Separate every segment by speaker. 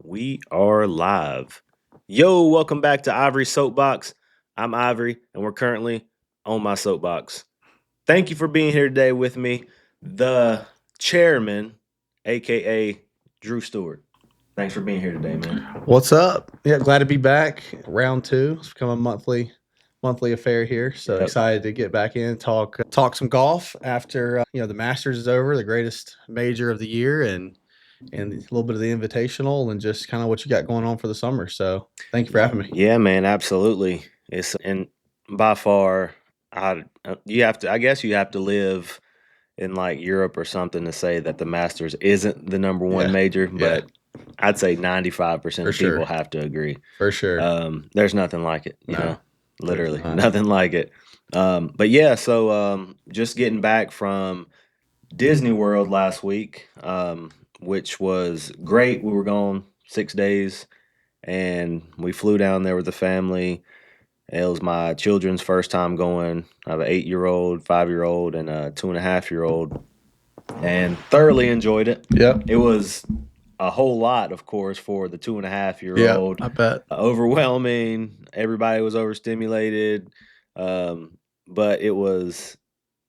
Speaker 1: We are live. Yo, welcome back to Ivory Soapbox. I'm Ivory, and we're currently on my soapbox. Thank you for being here today with me, the chairman, aka Drew Stewart. Thanks for being here today, man.
Speaker 2: What's up? Yeah, glad to be back. Round two. It's become a monthly affair here. So
Speaker 1: Yep.
Speaker 2: excited to get back in, talk some golf after the Masters is over, the greatest major of the year, and a little bit of the Invitational, and just kind of what you got going on for the summer. So thank you for having me.
Speaker 1: Yeah, man, absolutely. It's and by far, you have to. I guess you have to live in like Europe or something to say that the Masters isn't the number one
Speaker 2: Yeah,
Speaker 1: major,
Speaker 2: yeah,
Speaker 1: but I'd say 95%
Speaker 2: for
Speaker 1: of people
Speaker 2: sure,
Speaker 1: have to agree.
Speaker 2: for sure.
Speaker 1: There's nothing like it,
Speaker 2: No, there's
Speaker 1: literally
Speaker 2: not.
Speaker 1: nothing like it. But yeah, so just getting back from Disney World last week, which was great. We were gone 6 days and we flew down there with the family. It was my children's first time going. I have an 8-year-old, 5-year-old, and a 2.5-year-old, and thoroughly enjoyed it.
Speaker 2: Yep.
Speaker 1: It was a whole lot, of course, for the 2.5 year
Speaker 2: Yeah,
Speaker 1: old.
Speaker 2: I bet.
Speaker 1: Overwhelming. Everybody was overstimulated, but it was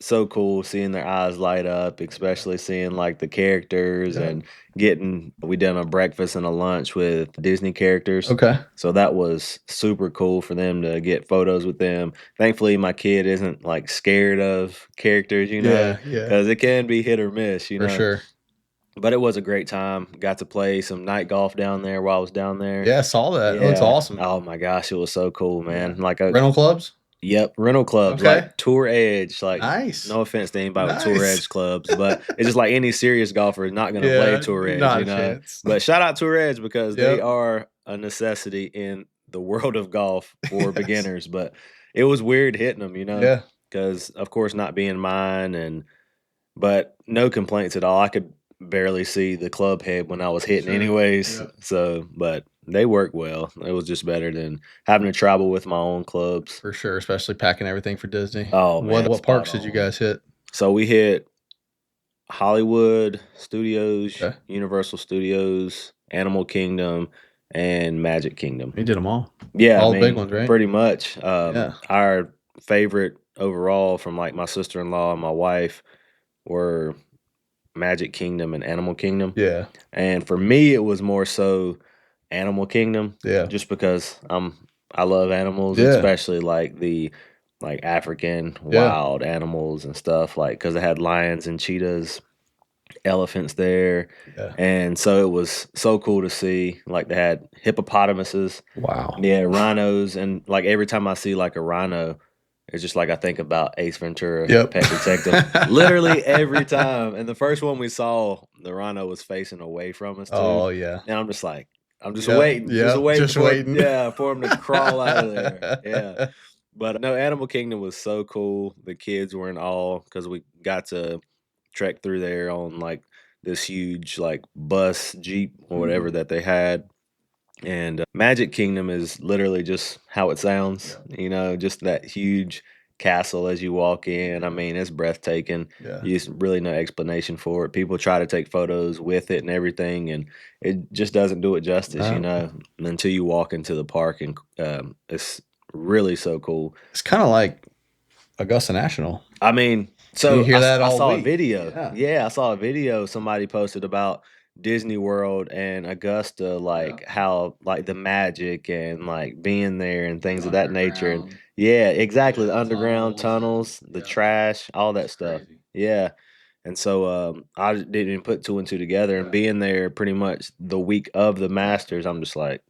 Speaker 1: so cool seeing their eyes light up, especially seeing like the characters
Speaker 2: Yeah.
Speaker 1: and getting. We done a breakfast and a lunch with Disney characters.
Speaker 2: Okay.
Speaker 1: So that was super cool for them to get photos with them. Thankfully, my kid isn't like scared of characters,
Speaker 2: Yeah, yeah,
Speaker 1: because it can be hit or miss,
Speaker 2: for sure.
Speaker 1: But it was a great time. Got to play some night golf down there while I was down there.
Speaker 2: Yeah, I saw that. It looks
Speaker 1: Yeah.
Speaker 2: awesome.
Speaker 1: Oh my gosh, it was so cool, man.
Speaker 2: Yeah.
Speaker 1: Like a
Speaker 2: Rental clubs.
Speaker 1: Yep, rental clubs
Speaker 2: Okay.
Speaker 1: like Tour Edge. Like,
Speaker 2: Nice.
Speaker 1: no offense to anybody with Tour
Speaker 2: Nice.
Speaker 1: Edge clubs, but it's just like any serious golfer is not going to play
Speaker 2: Yeah,
Speaker 1: Tour Edge,
Speaker 2: not a chance.
Speaker 1: But shout out Tour Edge because they
Speaker 2: Yep.
Speaker 1: are a necessity in the world of golf for
Speaker 2: Yes.
Speaker 1: beginners. But it was weird hitting them,
Speaker 2: Yeah.
Speaker 1: because of course not being mine, but no complaints at all. I could barely see the club head when I was hitting
Speaker 2: Sure.
Speaker 1: anyways.
Speaker 2: Yep.
Speaker 1: So, but they work well. It was just better than having to travel with my own clubs.
Speaker 2: For sure, especially packing everything for Disney.
Speaker 1: Oh man,
Speaker 2: What
Speaker 1: spot
Speaker 2: parks did you
Speaker 1: on.
Speaker 2: guys hit?
Speaker 1: So we hit Hollywood Studios,
Speaker 2: Okay.
Speaker 1: Universal Studios, Animal Kingdom, and Magic Kingdom.
Speaker 2: You did them all.
Speaker 1: Yeah,
Speaker 2: All the big ones, right?
Speaker 1: pretty much.
Speaker 2: Yeah.
Speaker 1: Our favorite overall from like my sister-in-law and my wife were Magic Kingdom and Animal Kingdom.
Speaker 2: Yeah.
Speaker 1: And for me, it was more so Animal Kingdom,
Speaker 2: Yeah.
Speaker 1: just because I love animals,
Speaker 2: Yeah.
Speaker 1: especially like the like African
Speaker 2: Yeah.
Speaker 1: wild animals and stuff, like because they had lions and cheetahs, elephants there,
Speaker 2: Yeah.
Speaker 1: and so it was so cool to see. Like they had hippopotamuses,
Speaker 2: Wow.
Speaker 1: yeah, rhinos, and like every time I see like a rhino, it's just like I think about Ace Ventura,
Speaker 2: Yep.
Speaker 1: Pet Detective, literally every time. And the first one we saw, the rhino was facing away from us too,
Speaker 2: Oh yeah.
Speaker 1: and I'm just like, I'm just
Speaker 2: Yep.
Speaker 1: waiting,
Speaker 2: Yep. Just waiting.
Speaker 1: yeah, for him to crawl out of there, yeah. But no, Animal Kingdom was so cool. The kids were in awe because we got to trek through there on like this huge like bus jeep or whatever
Speaker 2: Mhm.
Speaker 1: that they had. And Magic Kingdom is literally just how it sounds,
Speaker 2: Yeah.
Speaker 1: just that huge castle as you walk in. I mean, it's breathtaking.
Speaker 2: Yeah.
Speaker 1: There's really no explanation for it. People try to take photos with it and everything, and it just doesn't do it justice,
Speaker 2: No.
Speaker 1: until you walk into the park, and it's really so cool.
Speaker 2: It's kind of like Augusta National.
Speaker 1: I mean,
Speaker 2: You
Speaker 1: so
Speaker 2: hear that
Speaker 1: I
Speaker 2: all
Speaker 1: saw a
Speaker 2: week.
Speaker 1: video.
Speaker 2: Yeah.
Speaker 1: Yeah, I saw a video somebody posted about Disney World and Augusta, like how like the magic and like being there and things of that nature. And
Speaker 2: Underground.
Speaker 1: yeah, exactly.
Speaker 2: Yeah,
Speaker 1: The underground
Speaker 2: tunnels.
Speaker 1: tunnels, the
Speaker 2: Yeah.
Speaker 1: trash, all that
Speaker 2: It's
Speaker 1: stuff.
Speaker 2: crazy.
Speaker 1: Yeah. And so I didn't even put two and two together, and
Speaker 2: Yeah.
Speaker 1: being there pretty much the week of the Masters, I'm just like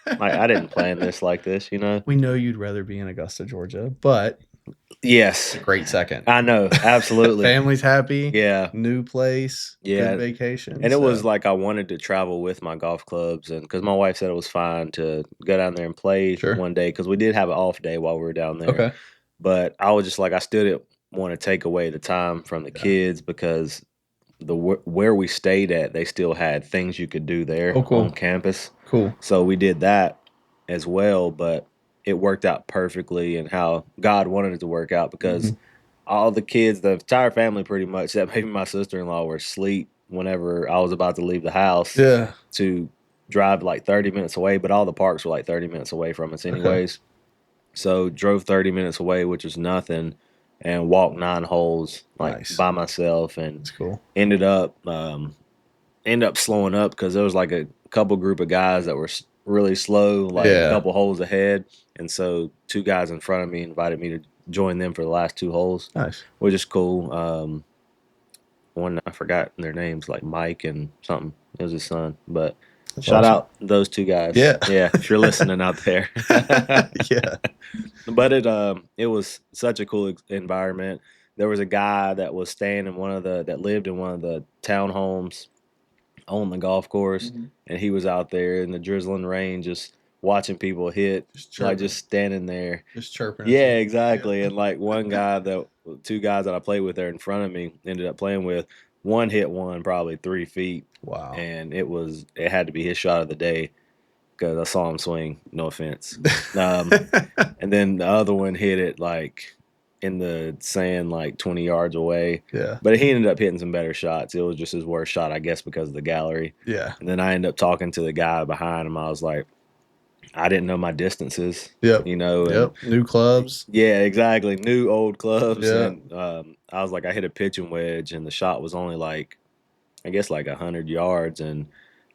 Speaker 1: I didn't plan this like this,
Speaker 2: We know you'd rather be in Augusta, Georgia, but
Speaker 1: Yes.
Speaker 2: it's a great second.
Speaker 1: I know, absolutely.
Speaker 2: Family's happy.
Speaker 1: Yeah.
Speaker 2: New place.
Speaker 1: Yeah.
Speaker 2: Good vacation.
Speaker 1: And it was
Speaker 2: so-
Speaker 1: like I wanted to travel with my golf clubs, and because my wife said it was fine to go down there and play
Speaker 2: Sure.
Speaker 1: one day, because we did have an off day while we were down there.
Speaker 2: Okay.
Speaker 1: But I was just like, I still didn't want to take away the time from the
Speaker 2: Yeah.
Speaker 1: kids, because where we stayed at, they still had things you could do there
Speaker 2: Oh, cool.
Speaker 1: on campus.
Speaker 2: Cool.
Speaker 1: So we did that as well, but it worked out perfectly and how God wanted it to work out, because
Speaker 2: Mhm.
Speaker 1: all the kids, the entire family pretty much, except maybe my sister-in-law, were asleep whenever I was about to leave the house
Speaker 2: Yeah.
Speaker 1: to drive like 30 minutes away, but all the parks were like 30 minutes away from us
Speaker 2: Okay.
Speaker 1: anyways. So drove 30 minutes away, which is nothing, and walked 9 holes like
Speaker 2: Nice.
Speaker 1: by myself, and
Speaker 2: That's cool.
Speaker 1: ended up ended up slowing up because there was like a couple group of guys that were really slow, like a
Speaker 2: Yeah.
Speaker 1: couple holes ahead, and so two guys in front of me invited me to join them for the last 2 holes,
Speaker 2: Nice.
Speaker 1: which is cool. One I forgot their names, like Mike and something. It was his son, but
Speaker 2: That's
Speaker 1: shout
Speaker 2: awesome.
Speaker 1: out those two guys.
Speaker 2: Yeah.
Speaker 1: Yeah, if you're listening out there.
Speaker 2: Yeah.
Speaker 1: But it was such a cool environment. There was a guy that was staying in one of the that lived in one of the townhomes on the golf course,
Speaker 2: Mhm.
Speaker 1: and he was out there in the drizzling rain, just watching people hit,
Speaker 2: Just
Speaker 1: like
Speaker 2: chirping.
Speaker 1: just standing there.
Speaker 2: Just chirping at
Speaker 1: Yeah,
Speaker 2: you. Yeah.
Speaker 1: exactly. And like one guy that two guys that I played with there in front of me ended up playing with, one hit one probably 3 feet,
Speaker 2: Wow.
Speaker 1: and it had to be his shot of the day because I saw him swing. No offense. Um, and then the other one hit it like in the sand, like 20 yards away.
Speaker 2: Yeah.
Speaker 1: But he ended up hitting some better shots. It was just his worst shot, I guess, because of the gallery.
Speaker 2: Yeah.
Speaker 1: And then I ended up talking to the guy behind him. I was like, I didn't know my distances,
Speaker 2: Yep.
Speaker 1: and
Speaker 2: Yep. New clubs.
Speaker 1: yeah, exactly. New old clubs.
Speaker 2: Yeah.
Speaker 1: And I was like, I hit a pitching wedge, and the shot was only like, I guess, like 100 yards. And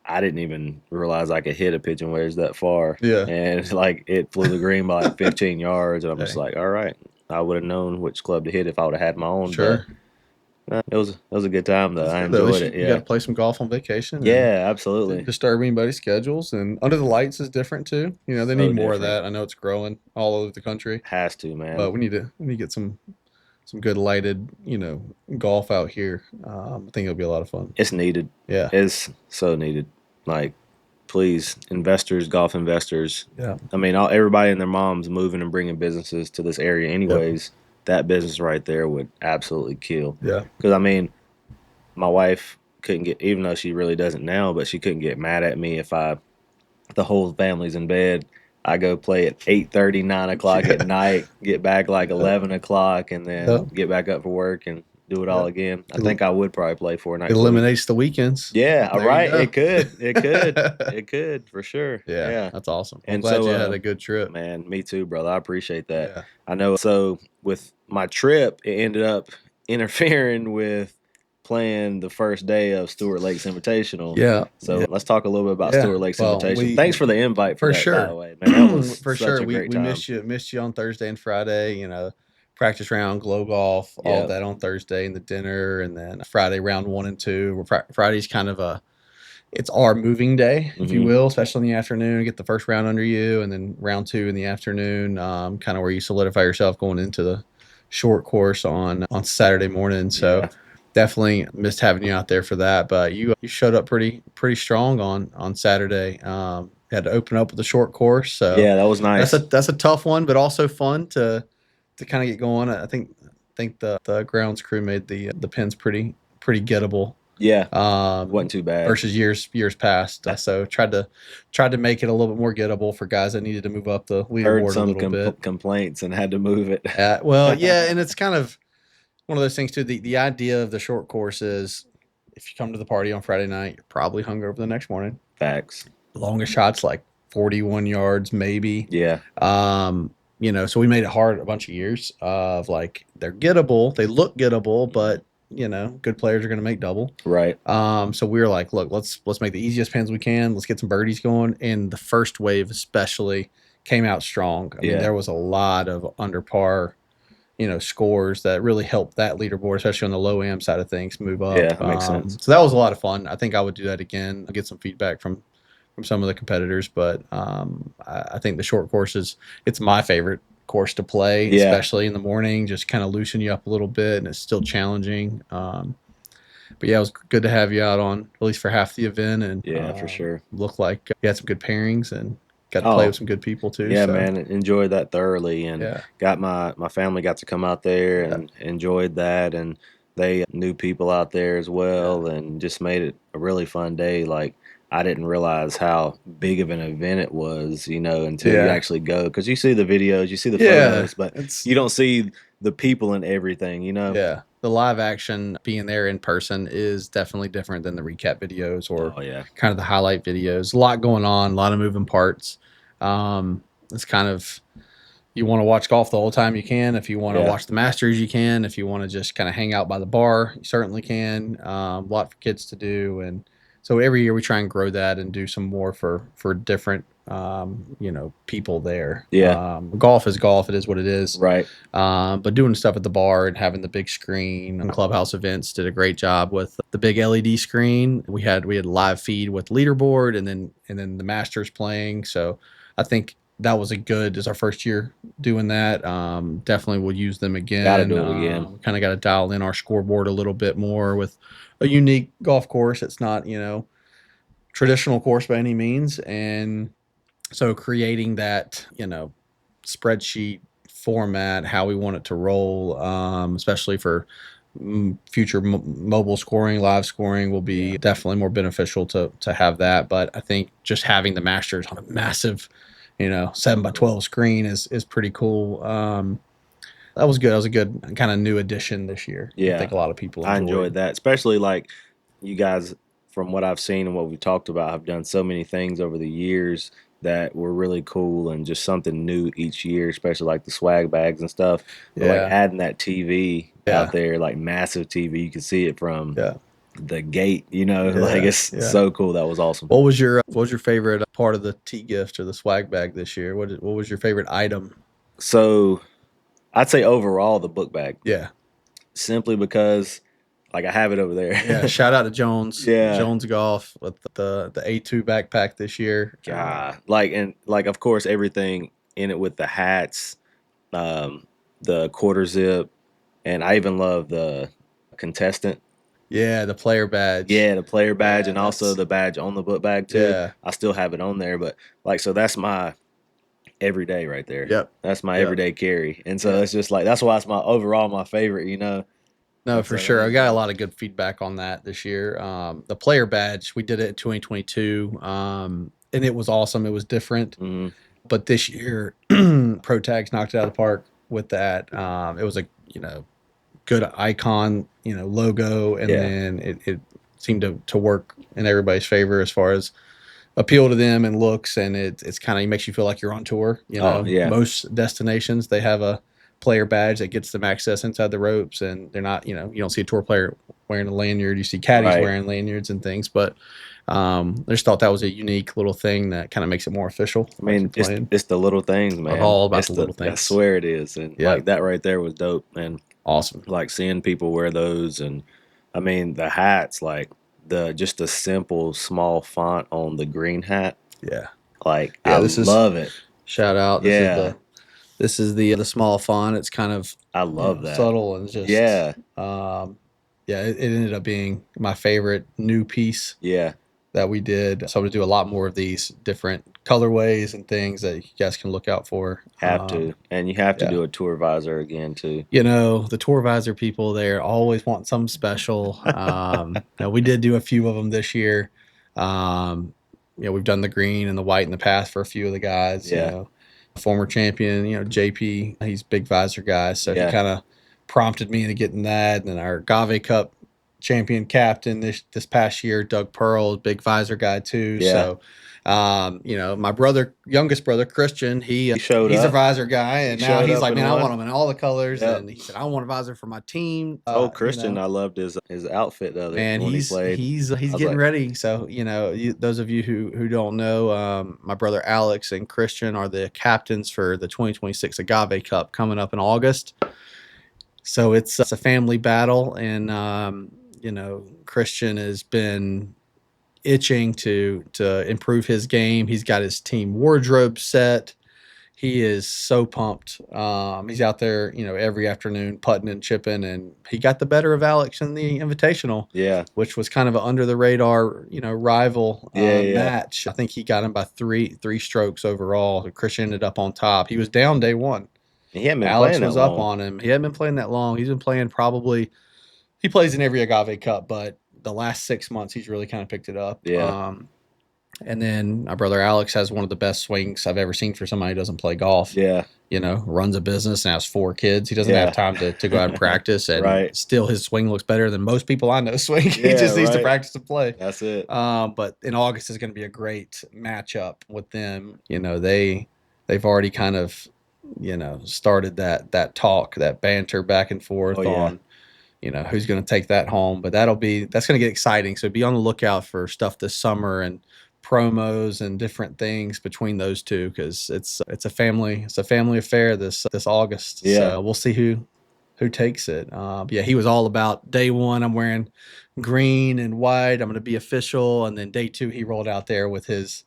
Speaker 1: I didn't even realize I could hit a pitching wedge that far.
Speaker 2: Yeah.
Speaker 1: And like it flew the green by like 15 yards. And I'm just
Speaker 2: Dang.
Speaker 1: like, all right, I would have known which club to hit if I would have had my own. But
Speaker 2: Sure.
Speaker 1: it was a good time though.
Speaker 2: That's
Speaker 1: I
Speaker 2: good though. At least
Speaker 1: enjoyed it.
Speaker 2: you got
Speaker 1: Yeah.
Speaker 2: to play some golf on vacation and
Speaker 1: Yeah,
Speaker 2: didn't
Speaker 1: absolutely.
Speaker 2: disturb anybody's schedules. And under the lights is different too. You know, they
Speaker 1: So
Speaker 2: need more of
Speaker 1: different.
Speaker 2: that. I know it's growing all over the country,
Speaker 1: Has to,
Speaker 2: but
Speaker 1: man.
Speaker 2: we need to get some good lighted, golf out here. I think it'll be a lot of fun.
Speaker 1: It's needed.
Speaker 2: Yeah.
Speaker 1: It's so needed. Like, please, investors, golf investors.
Speaker 2: Yeah.
Speaker 1: I mean, everybody and their moms moving and bringing businesses to this area,
Speaker 2: Yep.
Speaker 1: anyways. That business right there would absolutely kill.
Speaker 2: Yeah.
Speaker 1: Because I mean, my wife couldn't get, even though she really doesn't now, but she couldn't get mad at me if the whole family's in bed. I go play at 8:30, 9 o'clock at
Speaker 2: Yeah.
Speaker 1: night, get back like
Speaker 2: Yep.
Speaker 1: 11 o'clock, and then
Speaker 2: Yep.
Speaker 1: get back up for work and do it all
Speaker 2: Yep.
Speaker 1: again. I
Speaker 2: It,
Speaker 1: think I would probably play four
Speaker 2: it
Speaker 1: nights a week.
Speaker 2: eliminates the weekends.
Speaker 1: Yeah, all
Speaker 2: There you
Speaker 1: right.
Speaker 2: go.
Speaker 1: It could for sure.
Speaker 2: Yeah,
Speaker 1: Yeah.
Speaker 2: that's awesome. Well, I'm
Speaker 1: And
Speaker 2: glad
Speaker 1: so,
Speaker 2: you had a good trip.
Speaker 1: man, me too, brother. I appreciate that.
Speaker 2: Yeah.
Speaker 1: I know. So with my trip, it ended up interfering with playing the first day of Stewart Lakes Invitational.
Speaker 2: Yeah.
Speaker 1: So
Speaker 2: Yeah.
Speaker 1: let's talk a little bit about
Speaker 2: Yeah.
Speaker 1: Stewart Lakes
Speaker 2: Well,
Speaker 1: Invitational. Thanks for the invite for
Speaker 2: for
Speaker 1: that, by the
Speaker 2: sure,
Speaker 1: way, man. That was
Speaker 2: for
Speaker 1: such
Speaker 2: sure,
Speaker 1: a
Speaker 2: we
Speaker 1: great
Speaker 2: we
Speaker 1: time.
Speaker 2: missed you on Thursday and Friday. Practice round, glow golf, all
Speaker 1: Yeah.
Speaker 2: that on Thursday, and the dinner, and then Friday round one and two. Friday's kind of it's our moving day, if you
Speaker 1: Hmm.
Speaker 2: will, especially in the afternoon. Get the first round under you, and then round two in the afternoon, kind of where you solidify yourself going into the short course on Saturday morning. So
Speaker 1: Yeah.
Speaker 2: definitely missed having you out there for that. But you showed up pretty strong on Saturday. Had to open up with a short course, so
Speaker 1: Yeah, that was
Speaker 2: that's a
Speaker 1: nice.
Speaker 2: that's a tough one, but also fun to kind of get going. I think the grounds crew made the pins pretty gettable,
Speaker 1: Yeah,
Speaker 2: um,
Speaker 1: wasn't too bad.
Speaker 2: versus years past. So tried to make it a little bit more gettable for guys that needed to move up the
Speaker 1: Heard
Speaker 2: leaderboard a
Speaker 1: some
Speaker 2: little bit.
Speaker 1: complaints and had to move it.
Speaker 2: Well, yeah, and it's kind of one of those things too. The idea of the short course is if you come to the party on Friday night, you're probably hungover the next morning.
Speaker 1: Facts.
Speaker 2: Longest shots like 41 yards, maybe.
Speaker 1: Yeah.
Speaker 2: So we made it hard a bunch of years of like they're gettable, they look gettable, but good players are going to make double.
Speaker 1: Right.
Speaker 2: So we were like, look, let's make the easiest pins we can. Let's get some birdies going. And the first wave especially came out strong. I mean,
Speaker 1: Yeah.
Speaker 2: there was a lot of under par, scores that really helped that leaderboard, especially on the low am side of things, move up.
Speaker 1: Yeah, that makes sense.
Speaker 2: So that was a lot of fun. I think I would do that again. I'll get some feedback from some of the competitors, but I think the short courses, it's my favorite course to play,
Speaker 1: Yeah.
Speaker 2: especially in the morning, just kind of loosen you up a little bit, and it's still challenging. But yeah, it was good to have you out on at least for half the event, and
Speaker 1: Yeah, for sure.
Speaker 2: looked like you had some good pairings and got to
Speaker 1: Oh,
Speaker 2: play with some good people too.
Speaker 1: yeah,
Speaker 2: So
Speaker 1: man, enjoyed that thoroughly, and
Speaker 2: yeah,
Speaker 1: got my family got to come out there
Speaker 2: yeah,
Speaker 1: and enjoyed that, and they knew people out there as well, and just made it a really fun day. Like I didn't realize how big of an event it was, until you
Speaker 2: yeah,
Speaker 1: actually go, because you see the videos, you see the
Speaker 2: yeah.
Speaker 1: photos, but
Speaker 2: It's
Speaker 1: you don't see the people and everything.
Speaker 2: yeah. the live action being there in person is definitely different than the recap videos or
Speaker 1: Oh yeah.
Speaker 2: kind of the highlight videos. A lot going on, a lot of moving parts. It's kind of, you want to watch golf the whole time you can. If you want to
Speaker 1: Yeah.
Speaker 2: watch the Masters, you can. If you want to just kind of hang out by the bar, you certainly can. A lot for kids to do, and so every year we try and grow that and do some more for different people there.
Speaker 1: Yeah.
Speaker 2: Golf is golf; it is what it is.
Speaker 1: Right.
Speaker 2: But doing stuff at the bar and having the big screen and clubhouse events did a great job with the big LED screen. We had live feed with leaderboard and then the Masters playing. So I think that was as our first year doing that. Definitely will use them
Speaker 1: Gotta
Speaker 2: again.
Speaker 1: do it again.
Speaker 2: Kind of got to dial in our scoreboard a little bit more with a unique golf course. It's not traditional course by any means, and so creating that spreadsheet format, how we want it to roll, especially for future mobile scoring, live scoring will be definitely more beneficial to have that. But I think just having the Masters on a massive 7x12 screen is pretty cool. That was good. That was a good kind of new addition this year. I
Speaker 1: Yeah.
Speaker 2: think a lot of people
Speaker 1: I enjoyed
Speaker 2: enjoyed.
Speaker 1: that, especially like you guys, from what I've seen and what we talked about, have done so many things over the years that were really cool and just something new each year, especially like the swag bags and stuff. But like
Speaker 2: Yeah,
Speaker 1: adding that TV out
Speaker 2: yeah,
Speaker 1: there, like massive TV, you can see it from
Speaker 2: yeah,
Speaker 1: the gate, like
Speaker 2: yeah,
Speaker 1: it's
Speaker 2: yeah.
Speaker 1: so cool. That was awesome.
Speaker 2: What was your favorite part of the tea gift or the swag bag this year? What was your favorite item?
Speaker 1: So I'd say overall the book bag,
Speaker 2: Yeah,
Speaker 1: simply because like I have it over
Speaker 2: yeah.
Speaker 1: there.
Speaker 2: Shout out to Jones
Speaker 1: Yeah.
Speaker 2: Jones Golf with the A2 backpack this year.
Speaker 1: God. Like and like of course everything in it with the hats, um, the quarter zip, and I even love the contestant.
Speaker 2: Yeah, the player badge.
Speaker 1: Yeah, the player badge
Speaker 2: Yeah,
Speaker 1: and also
Speaker 2: that's
Speaker 1: the badge on the book bag too.
Speaker 2: yeah,
Speaker 1: I still have it on there, but like so that's my everyday right there.
Speaker 2: yep,
Speaker 1: That's my
Speaker 2: yep,
Speaker 1: everyday carry. And so
Speaker 2: yeah.
Speaker 1: it's just like that's why it's my overall my favorite.
Speaker 2: No,
Speaker 1: And
Speaker 2: for
Speaker 1: so
Speaker 2: sure. I
Speaker 1: that
Speaker 2: got a lot of good feedback on that this year. The player badge, we did it in 2022, and it was awesome. It was different,
Speaker 1: mhm,
Speaker 2: but this year, Pro Tags knocked it out of the park with that. It was a good icon, logo, and
Speaker 1: yeah.
Speaker 2: then it seemed to work in everybody's favor as far as appeal to them and looks, and it's kind of makes you feel like you're on tour.
Speaker 1: Oh yeah.
Speaker 2: Most destinations they have a player badge that gets them access inside the ropes, and they're not, you don't see a tour player wearing a lanyard. You see caddies
Speaker 1: Right.
Speaker 2: wearing lanyards and things, but I just thought that was a unique little thing that kind of makes it more official,
Speaker 1: I
Speaker 2: like you're
Speaker 1: mean, it's
Speaker 2: playing.
Speaker 1: it's the little things,
Speaker 2: I'm
Speaker 1: man.
Speaker 2: all about
Speaker 1: It's
Speaker 2: the
Speaker 1: the
Speaker 2: little
Speaker 1: I
Speaker 2: things.
Speaker 1: swear it is. And like
Speaker 2: Yep,
Speaker 1: that right there was dope. And
Speaker 2: awesome.
Speaker 1: like seeing people wear those and I mean the hats, like the just a simple small font on the green hat.
Speaker 2: Yeah,
Speaker 1: Like I
Speaker 2: yeah. This is
Speaker 1: love it.
Speaker 2: shout out.
Speaker 1: Yeah.
Speaker 2: This is the small font. It's kind of
Speaker 1: I love that.
Speaker 2: subtle and just
Speaker 1: Yeah.
Speaker 2: yeah. It ended up being my favorite new piece
Speaker 1: Yeah.
Speaker 2: that we did. So I'm gonna do a lot more of these different colorways and things that you guys can look out for.
Speaker 1: Have to. And you have to
Speaker 2: Yeah.
Speaker 1: do a tour visor again too.
Speaker 2: The tour visor people, they're always want something special. Now we did do a few of them this year. We've done the green and the white in the past for a few of the guys.
Speaker 1: Yeah.
Speaker 2: Former champion, JP, he's a big visor guy, so he
Speaker 1: Yeah.
Speaker 2: kind of prompted me into getting that. And then our Gave Cup champion captain this past year, Doug Pearl, big visor guy too.
Speaker 1: Yeah.
Speaker 2: So, my youngest brother Christian,
Speaker 1: He showed
Speaker 2: he's a
Speaker 1: up.
Speaker 2: visor guy,
Speaker 1: He
Speaker 2: and now
Speaker 1: showed
Speaker 2: he's
Speaker 1: up
Speaker 2: like,
Speaker 1: and
Speaker 2: man, I want
Speaker 1: won.
Speaker 2: them in all the colors,
Speaker 1: Yep.
Speaker 2: and he said, I want a visor for my team.
Speaker 1: Told Christian I loved his outfit the other
Speaker 2: Man,
Speaker 1: when he
Speaker 2: he's
Speaker 1: played.
Speaker 2: he's
Speaker 1: I was
Speaker 2: getting
Speaker 1: like,
Speaker 2: ready. So those of you who don't know, my brother Alex and Christian are the captains for the 2026 Agave Cup coming up in August. So it's a family battle, and Christian has been itching to improve his game. He's got his team wardrobe set. He is so pumped. He's out there, every afternoon putting and chipping, and he got the better of Alex in the Invitational,
Speaker 1: yeah.
Speaker 2: which was kind of an under the radar, rival
Speaker 1: Yeah.
Speaker 2: match. I think he got him by three strokes overall. Christian ended up on top. He was down day one.
Speaker 1: He hadn't been
Speaker 2: Alex
Speaker 1: playing that
Speaker 2: was up
Speaker 1: long.
Speaker 2: on him. He hadn't been playing that long. He's been playing probably, he plays in every Agave Cup, but the last 6 months he's really kind of picked it up.
Speaker 1: Yeah.
Speaker 2: And then my brother Alex has one of the best swings I've ever seen for somebody who doesn't play golf.
Speaker 1: Yeah.
Speaker 2: Runs a business and has 4 kids. He doesn't have
Speaker 1: Yeah.
Speaker 2: time to go out and practice, and
Speaker 1: Right.
Speaker 2: still his swing looks better than most people I know swing. He
Speaker 1: Yeah,
Speaker 2: just needs to
Speaker 1: right.
Speaker 2: practice and play.
Speaker 1: That's it.
Speaker 2: But in August is going to be a great matchup with them. They've already kind of started that talk, that banter back and
Speaker 1: Oh
Speaker 2: forth
Speaker 1: yeah.
Speaker 2: on who's going to take that home. But that's going to get exciting. So be on the lookout for stuff this summer and promos and different things between those two, because it's a family affair this August.
Speaker 1: Yeah.
Speaker 2: So we'll see who takes it. Yeah, he was all about day one. I'm wearing green and white. I'm going to be official. And then day two, he rolled out there with his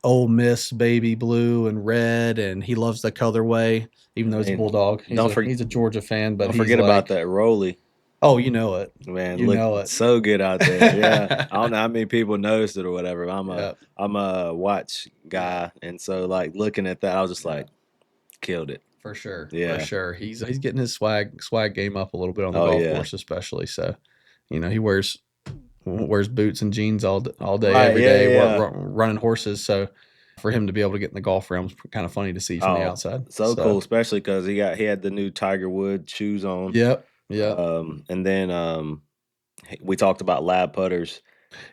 Speaker 2: Ole Miss baby blue and red, and he loves the colorway. Even
Speaker 1: I
Speaker 2: though he's a
Speaker 1: mean,
Speaker 2: bulldog, he's
Speaker 1: don't
Speaker 2: a
Speaker 1: for,
Speaker 2: he's a Georgia fan, but
Speaker 1: don't
Speaker 2: he's
Speaker 1: forget about
Speaker 2: like,
Speaker 1: that Rolly.
Speaker 2: oh, you know it,
Speaker 1: Man,
Speaker 2: you
Speaker 1: look
Speaker 2: know it.
Speaker 1: so good out there. Yeah. I don't know how many people noticed it or whatever.
Speaker 2: Yeah,
Speaker 1: I'm a watch
Speaker 2: yeah,
Speaker 1: guy, and so like looking at that, I was just
Speaker 2: yeah.
Speaker 1: like, killed it.
Speaker 2: For sure, for
Speaker 1: Yeah.
Speaker 2: sure. He's getting his swag game up a little bit on the
Speaker 1: Oh
Speaker 2: golf
Speaker 1: yeah.
Speaker 2: course, especially. So, he wears boots and jeans all day,
Speaker 1: Right.
Speaker 2: every
Speaker 1: Yeah.
Speaker 2: day,
Speaker 1: Yeah.
Speaker 2: running horses. So, for him to be able to get in the golf realm is kind of funny to see from the
Speaker 1: Oh,
Speaker 2: outside.
Speaker 1: so cool,
Speaker 2: So,
Speaker 1: especially because he had the new Tiger Wood shoes on.
Speaker 2: yep, yep.
Speaker 1: And then we talked about lab putters.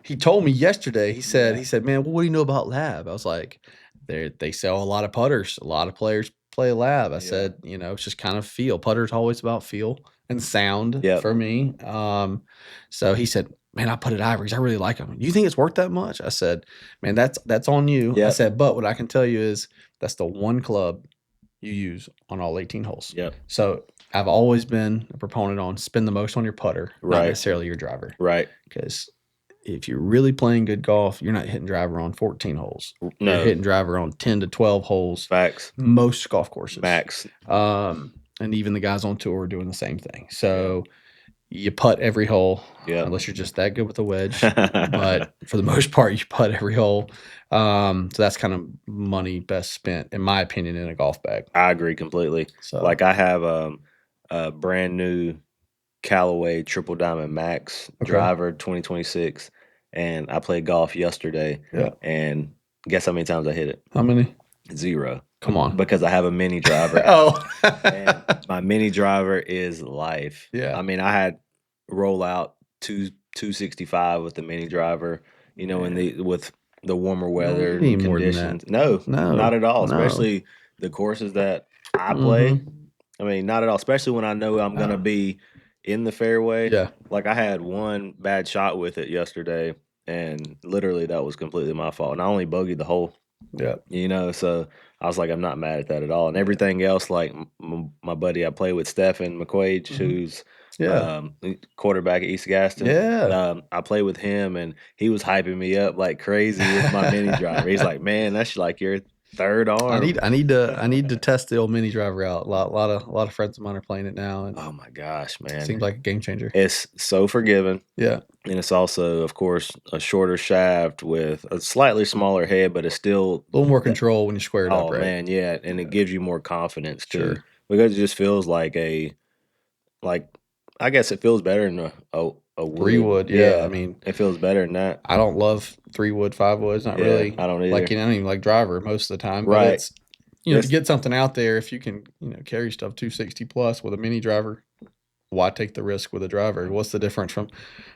Speaker 2: He told me yesterday. He said,
Speaker 1: Yeah.
Speaker 2: he said, "Man, what do you know about Lab?" I was like, they sell a lot of putters. A lot of players play Lab. I
Speaker 1: Yeah.
Speaker 2: said, it's just kind of feel. Putter's always about feel and sound
Speaker 1: Yep.
Speaker 2: for me. So he said, "Man, I putted Ivories. I really like them. You think it's worth that much?" I said, "Man, that's on you." I
Speaker 1: Yep.
Speaker 2: said, "But what I can tell you is that's the one club you use on all 18 holes."
Speaker 1: Yep.
Speaker 2: So I've always been a proponent on spend the most on your putter, not
Speaker 1: Right.
Speaker 2: necessarily your driver,
Speaker 1: Right.
Speaker 2: because if you're really playing good golf, you're not hitting driver on 14 holes. You're
Speaker 1: No.
Speaker 2: hitting driver on 10 to 12 holes,
Speaker 1: Facts.
Speaker 2: most golf courses.
Speaker 1: Max.
Speaker 2: And even the guys on tour are doing the same thing.
Speaker 1: Yeah.
Speaker 2: So you putt every hole,
Speaker 1: Yep.
Speaker 2: unless you're just that good with a wedge. But for the most part, you putt every hole. So that's kind of money best spent, in my opinion, in a golf bag.
Speaker 1: I agree completely.
Speaker 2: So
Speaker 1: Like I have a brand new Callaway Triple Diamond Max
Speaker 2: okay,
Speaker 1: driver 2026, and I played golf yesterday,
Speaker 2: yeah.
Speaker 1: and guess how many times I hit it?
Speaker 2: How many?
Speaker 1: 0.
Speaker 2: Come on.
Speaker 1: Because I have a mini driver.
Speaker 2: Oh,
Speaker 1: And my mini driver is life.
Speaker 2: yeah.
Speaker 1: I mean, I had roll out 265 with the mini driver, with the warmer
Speaker 2: Man, you
Speaker 1: weather
Speaker 2: need
Speaker 1: and
Speaker 2: more than that.
Speaker 1: conditions. No, not
Speaker 2: No,
Speaker 1: at all.
Speaker 2: no.
Speaker 1: Especially the courses that I play.
Speaker 2: Mhm.
Speaker 1: I mean, not at all. Especially when I know I'm gonna
Speaker 2: No.
Speaker 1: be in the fairway.
Speaker 2: Yeah.
Speaker 1: Like I had one bad shot with it yesterday, and literally that was completely my fault. And I only bogeyed the hole.
Speaker 2: Yeah.
Speaker 1: So I was like, I'm not mad at that at all. And everything else, like my buddy I play with, Stephen McQuaid,
Speaker 2: Mhm.
Speaker 1: who's
Speaker 2: Yeah.
Speaker 1: quarterback at East Gaston.
Speaker 2: Yeah.
Speaker 1: I play with him, and he was hyping me up like crazy with my mini driver. He's like, "Man, that's like your third
Speaker 2: I
Speaker 1: arm."
Speaker 2: need I need to I need to test the old mini driver out. A lot of friends of mine are playing it now, and
Speaker 1: Oh my gosh,
Speaker 2: it
Speaker 1: man.
Speaker 2: seems like a game changer.
Speaker 1: It's so forgiving.
Speaker 2: Yeah.
Speaker 1: And it's also, of course, a shorter shaft with a slightly smaller head, but it's still
Speaker 2: A little more
Speaker 1: that.
Speaker 2: control when you square it up,
Speaker 1: Oh
Speaker 2: right?
Speaker 1: man, yeah, and it
Speaker 2: Yeah.
Speaker 1: gives you more confidence too,
Speaker 2: Sure.
Speaker 1: because it just feels like I guess it feels better than a
Speaker 2: 3
Speaker 1: wood.
Speaker 2: wood, yeah. I
Speaker 1: Yeah,
Speaker 2: mean,
Speaker 1: it feels better than that.
Speaker 2: I don't love 3 wood, 5 woods, not
Speaker 1: Yeah,
Speaker 2: really.
Speaker 1: I don't
Speaker 2: Like,
Speaker 1: either.
Speaker 2: I don't even like driver most of the time, but
Speaker 1: Right.
Speaker 2: it's to
Speaker 1: This
Speaker 2: get something out there, if you can, carry stuff 260 plus with a mini driver, why take the risk with a driver? What's the difference from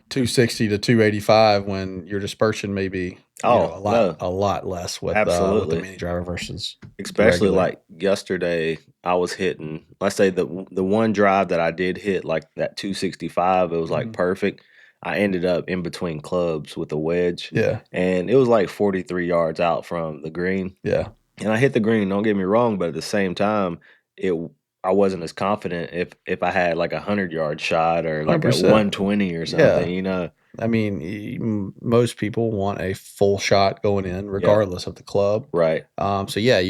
Speaker 2: 260 to 285 when your dispersion may be,
Speaker 1: Oh no,
Speaker 2: a lot less with the
Speaker 1: absolutely.
Speaker 2: mini driver versus the
Speaker 1: Especially
Speaker 2: regular.
Speaker 1: like yesterday, I was hitting. Let's say the one drive that I did hit, like that 265, it was like
Speaker 2: Mhm.
Speaker 1: perfect. I ended up in between clubs with a wedge,
Speaker 2: Yeah,
Speaker 1: and it was like 43 yards out from the green.
Speaker 2: yeah,
Speaker 1: And I hit the green, don't get me wrong, but at the same time, it I wasn't as confident if I had like a 100-yard shot or like a
Speaker 2: 100%.
Speaker 1: 120 or
Speaker 2: Yeah.
Speaker 1: something.
Speaker 2: I mean, most people want a full shot going in,
Speaker 1: Yep.
Speaker 2: regardless of the club.
Speaker 1: Right.
Speaker 2: So yeah,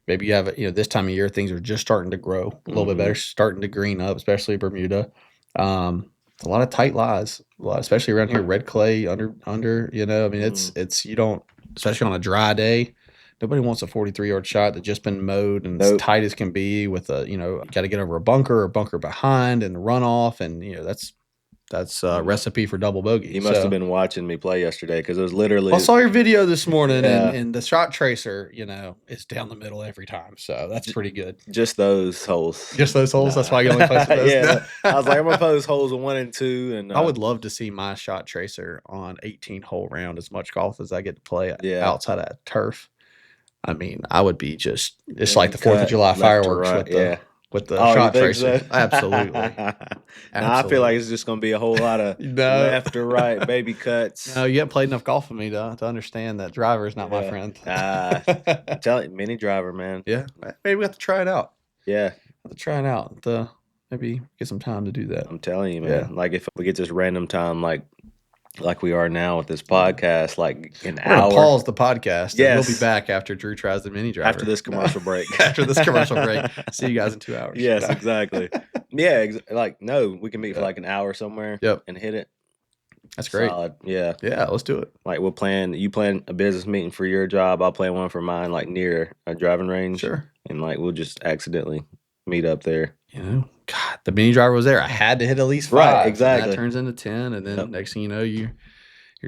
Speaker 2: maybe you have this time of year things are just starting to grow a little bit better,
Speaker 1: Mhm.
Speaker 2: starting to green up, especially Bermuda. A lot of tight lies, especially around here, red clay under. I mean,
Speaker 1: Mhm.
Speaker 2: it's you don't, especially on a dry day. Nobody wants a 43-yard shot that's just been mowed and as
Speaker 1: Nope.
Speaker 2: tight as can be with got to get over a bunker or bunker behind and the runoff, and that's That's
Speaker 1: He mu
Speaker 2: recipe for double bogey.
Speaker 1: he must have
Speaker 2: So
Speaker 1: been watching me play yesterday because it was
Speaker 2: I
Speaker 1: literally
Speaker 2: saw your video this morning,
Speaker 1: yeah,
Speaker 2: and the shot tracer, is down the middle every time. So that's
Speaker 1: j
Speaker 2: pretty good.
Speaker 1: just those holes.
Speaker 2: Just those holes. That's
Speaker 1: Nah.
Speaker 2: why you only posted those. No.
Speaker 1: Yeah, I was like, "I'm gonna post holes 1 and 2," and,
Speaker 2: I would love to see my shot tracer on 18-hole round as much golf as I get to play
Speaker 1: yeah,
Speaker 2: outside of turf. I mean, I would be it's like
Speaker 1: clean
Speaker 2: the 4th of
Speaker 1: cut
Speaker 2: July
Speaker 1: left to
Speaker 2: fireworks
Speaker 1: right,
Speaker 2: with the
Speaker 1: yeah. Oh, you
Speaker 2: shot
Speaker 1: think
Speaker 2: tracer.
Speaker 1: so?
Speaker 2: Absolutely.
Speaker 1: No, I feel like
Speaker 2: Absolutely.
Speaker 1: it's just gonna be a whole lot of
Speaker 2: No.
Speaker 1: left to right baby
Speaker 2: No,
Speaker 1: cuts.
Speaker 2: you haven't played enough golf with me to understand that driver is not my
Speaker 1: Yeah.
Speaker 2: friend.
Speaker 1: I'm telling you, mini driver, man.
Speaker 2: Yeah, maybe we have to try it out.
Speaker 1: Yeah,
Speaker 2: Have to try it out. Maybe get some time to do that.
Speaker 1: I'm telling you,
Speaker 2: Yeah.
Speaker 1: man. Like, if we get this random time, like we are now with this podcast, like an
Speaker 2: We're gonna
Speaker 1: hour.
Speaker 2: pause the podcast and we'll be
Speaker 1: Yes,
Speaker 2: back after Drew tries the mini driver.
Speaker 1: after this
Speaker 2: No.
Speaker 1: commercial break.
Speaker 2: After this commercial break. See you guys in 2 hours.
Speaker 1: Yes,
Speaker 2: No.
Speaker 1: exactly. Yeah, like, no, we can meet for,
Speaker 2: Yeah.
Speaker 1: like, an hour somewhere
Speaker 2: Yep.
Speaker 1: and hit it.
Speaker 2: That's great.
Speaker 1: Solid, yeah.
Speaker 2: Yeah, let's do it.
Speaker 1: Like, you plan a business meeting for your job, I'll plan one for mine, like, near a driving range,
Speaker 2: Sure.
Speaker 1: and, like, we'll just accidentally meet up there.
Speaker 2: God, the mini driver was there. I had to hit at least 5.
Speaker 1: Right,
Speaker 2: And
Speaker 1: exactly.
Speaker 2: that turns into 10, and then
Speaker 1: Yep.
Speaker 2: next thing you know, you're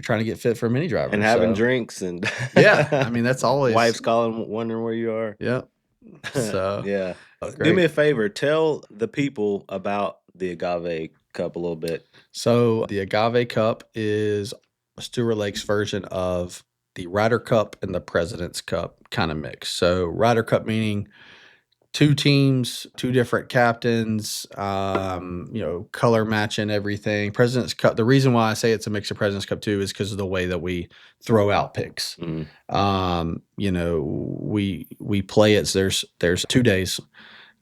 Speaker 2: trying to get fit for a mini driver
Speaker 1: And having
Speaker 2: so.
Speaker 1: drinks and
Speaker 2: Yeah, I mean that's always
Speaker 1: wife's calling, wondering where you are.
Speaker 2: Yep. So
Speaker 1: Yeah. Do
Speaker 2: great.
Speaker 1: me a favor, tell the people about the Agave Cup a little bit.
Speaker 2: So the Agave Cup is Stewart Lake's version of the Ryder Cup and the President's Cup kind of mix. So Ryder Cup meaning 2 teams, 2 different captains, color matching everything. President's Cup. The reason why I say it's a mix of President's Cup too is because of the way that we throw out picks.
Speaker 1: Mm.
Speaker 2: We play it. So there's 2 days,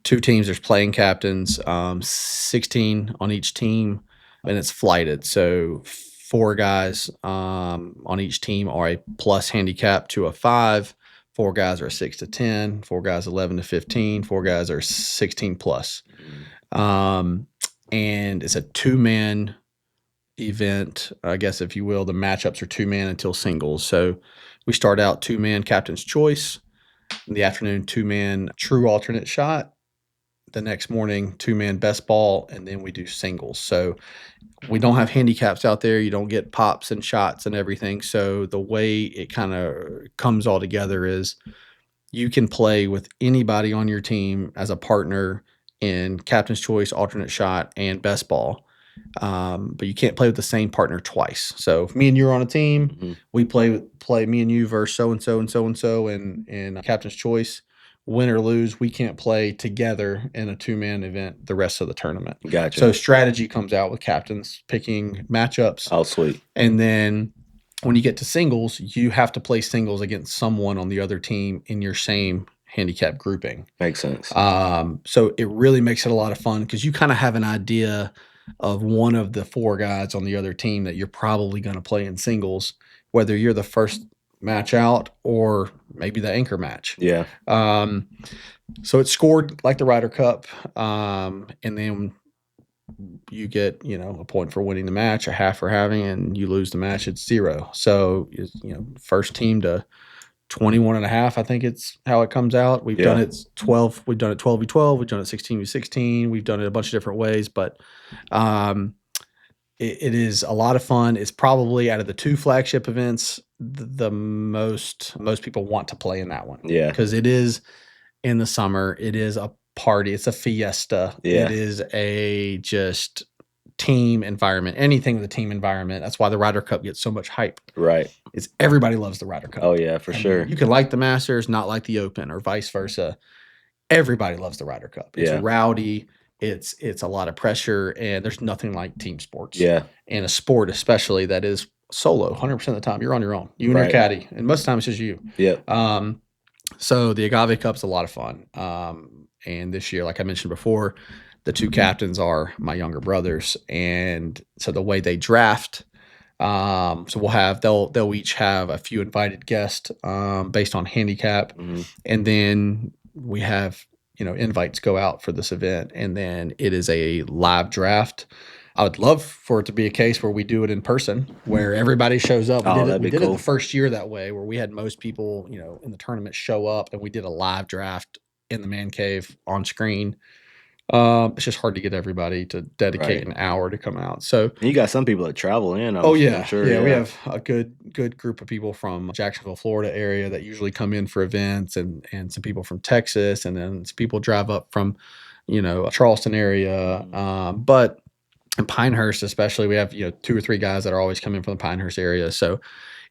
Speaker 2: 2 teams. There's playing captains, 16 on each team, and it's flighted. So 4 guys on each team are a plus handicap to a 5. 4 guys are 6 to 10. 4 guys 11 to 15. 4 guys are 16 plus. And it's a 2-man event, I guess, if you will. The matchups are 2-man until singles. So we start out 2-man captain's choice. In the afternoon, 2-man true alternate shot. The next morning, 2-man best ball, and then we do singles. So we don't have handicaps out there. You don't get pops and shots and everything. So the way it kind of comes all together is you can play with anybody on your team as a partner in captain's choice, alternate shot, and best ball. But you can't play with the same partner twice. So if me and you are on a team, we play me and you versus so and so and so and so in captain's choice. Win or lose, we can't play together in a 2-man event the rest of the tournament.
Speaker 1: Gotcha.
Speaker 2: So strategy comes out with captains picking matchups.
Speaker 1: Oh, sweet.
Speaker 2: And then when you get to singles, you have to play singles against someone on the other team in your same handicap grouping.
Speaker 1: Makes sense.
Speaker 2: So it really makes it a lot of fun because you kind of have an idea of one of the 4 guys on the other team that you're probably going to play in singles, whether you're the first match out or maybe the anchor match.
Speaker 1: Yeah.
Speaker 2: So it's scored like the Ryder Cup, and then you get a point for winning the match, a half for having, and you lose the match, it's 0. So first team to 21.5, I think it's how it comes out. We've done it 12. We've done it 12v12. We've done it 16v16. We've done it a bunch of different ways, but it is a lot of fun. It's probably out of the 2 flagship events, the most people want to play in that one.
Speaker 1: Yeah.
Speaker 2: Because it is in the summer. It is a party. It's a fiesta.
Speaker 1: Yeah.
Speaker 2: It is a just team environment. Anything with a team environment. That's why the Ryder Cup gets so much hype.
Speaker 1: Right.
Speaker 2: It's everybody loves the Ryder Cup.
Speaker 1: Oh yeah, for sure.
Speaker 2: You can like the Masters, not like the Open, or vice versa. Everybody loves the Ryder Cup. It's rowdy. It's a lot of pressure, and there's nothing like team sports.
Speaker 1: Yeah.
Speaker 2: And a sport especially that is solo 100% of the time. You're on your own. You and your caddy. And most times it's just you.
Speaker 1: Yeah.
Speaker 2: So the Agave Cup's a lot of fun. And this year, like I mentioned before, the 2 captains are my younger brothers. And so the way they draft, so they'll each have a few invited guests based on handicap. And then we have, invites go out for this event. And then it is a live draft. I would love for it to be a case where we do it in person, where everybody shows up. We did it the first year that way, where we had most people, in the tournament show up, and we did a live draft in the man cave on screen. It's just hard to get everybody to dedicate
Speaker 1: Right.
Speaker 2: an hour to come out. So,
Speaker 1: And you got some people that travel in,
Speaker 2: oh
Speaker 1: I'm
Speaker 2: yeah,
Speaker 1: sure,
Speaker 2: yeah, we
Speaker 1: yeah.
Speaker 2: have a good group of people from Jacksonville, Florida area that usually come in for events, and some people from Texas, and then some people drive up from, Charleston area.
Speaker 1: Mhm.
Speaker 2: But in Pinehurst, especially, we have two or three guys that are always coming from the Pinehurst area. So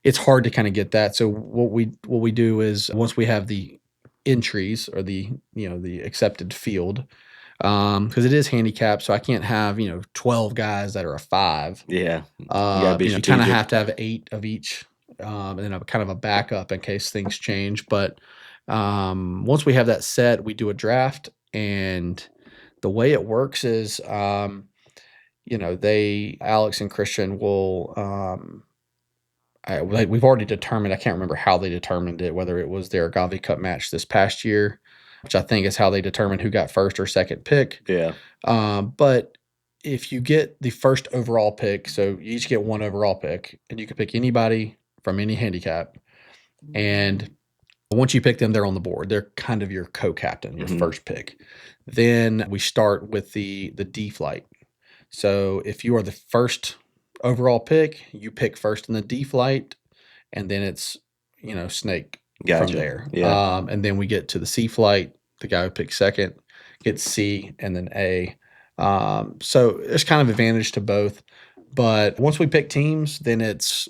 Speaker 2: it's hard to kind of get that. So what we do is once we have the entries or the accepted field, because it is handicapped, so I can't have 12 guys that are a five.
Speaker 1: Yeah. You gotta be
Speaker 2: You kind of
Speaker 1: strategic.
Speaker 2: have to have eight of each, and then a kind of a backup in case things change. But once we have that set, we do a draft, and the way it works is, Alex and Christian will, like we've already determined. I can't remember how they determined it, whether it was their Agave Cup match this past year, which I think is how they determined who got first or second pick.
Speaker 1: Yeah.
Speaker 2: But if you get the first overall pick, so you each get one overall pick, and you can pick anybody from any handicap. And once you pick them, they're on the board. They're kind of your co-captain, your
Speaker 1: Mhm.
Speaker 2: first pick. Then we start with the D flight. So if you are the first overall pick, you pick first in the D flight, and then it's snake from
Speaker 1: Gotcha.
Speaker 2: there.
Speaker 1: Yeah.
Speaker 2: And then we get to the C flight. The guy who picks second gets C, and then A. So there's kind of advantage to both. But once we pick teams, then it's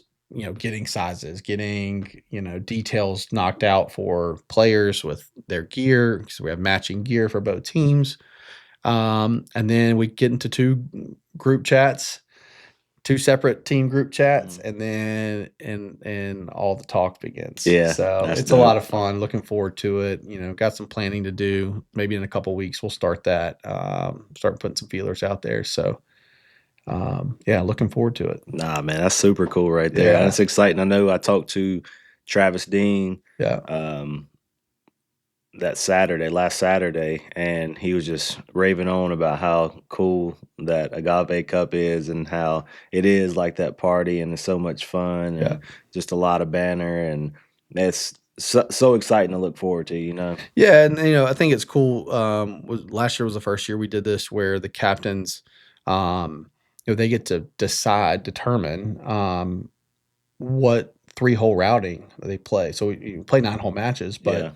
Speaker 2: getting sizes, getting details knocked out for players with their gear, because we have matching gear for both teams. And then we get into group chats two separate team group chats,
Speaker 1: Mhm.
Speaker 2: and then and all the talk begins.
Speaker 1: Yeah,
Speaker 2: So
Speaker 1: that's
Speaker 2: it's a lot
Speaker 1: dope.
Speaker 2: of fun. Looking forward to it. Got some planning to do. Maybe in a couple weeks we'll start that. Start putting some feelers out there. So yeah, looking forward to it.
Speaker 1: Nah, man, that's super cool right there.
Speaker 2: Yeah,
Speaker 1: That's exciting. I know I talked to Travis Dean
Speaker 2: yeah,
Speaker 1: um, that Saturday, last Saturday, and he was just raving on about how cool that Agave Cup is and how it is like that party and it's so much fun
Speaker 2: yeah.
Speaker 1: and just a lot of banner and it's so exciting to look forward to, you know?
Speaker 2: Yeah, and I think it's cool. Last year was the first year we did this where the captains, they get to determine what three-hole routing they play. So you play 9-hole matches, but
Speaker 1: Yeah.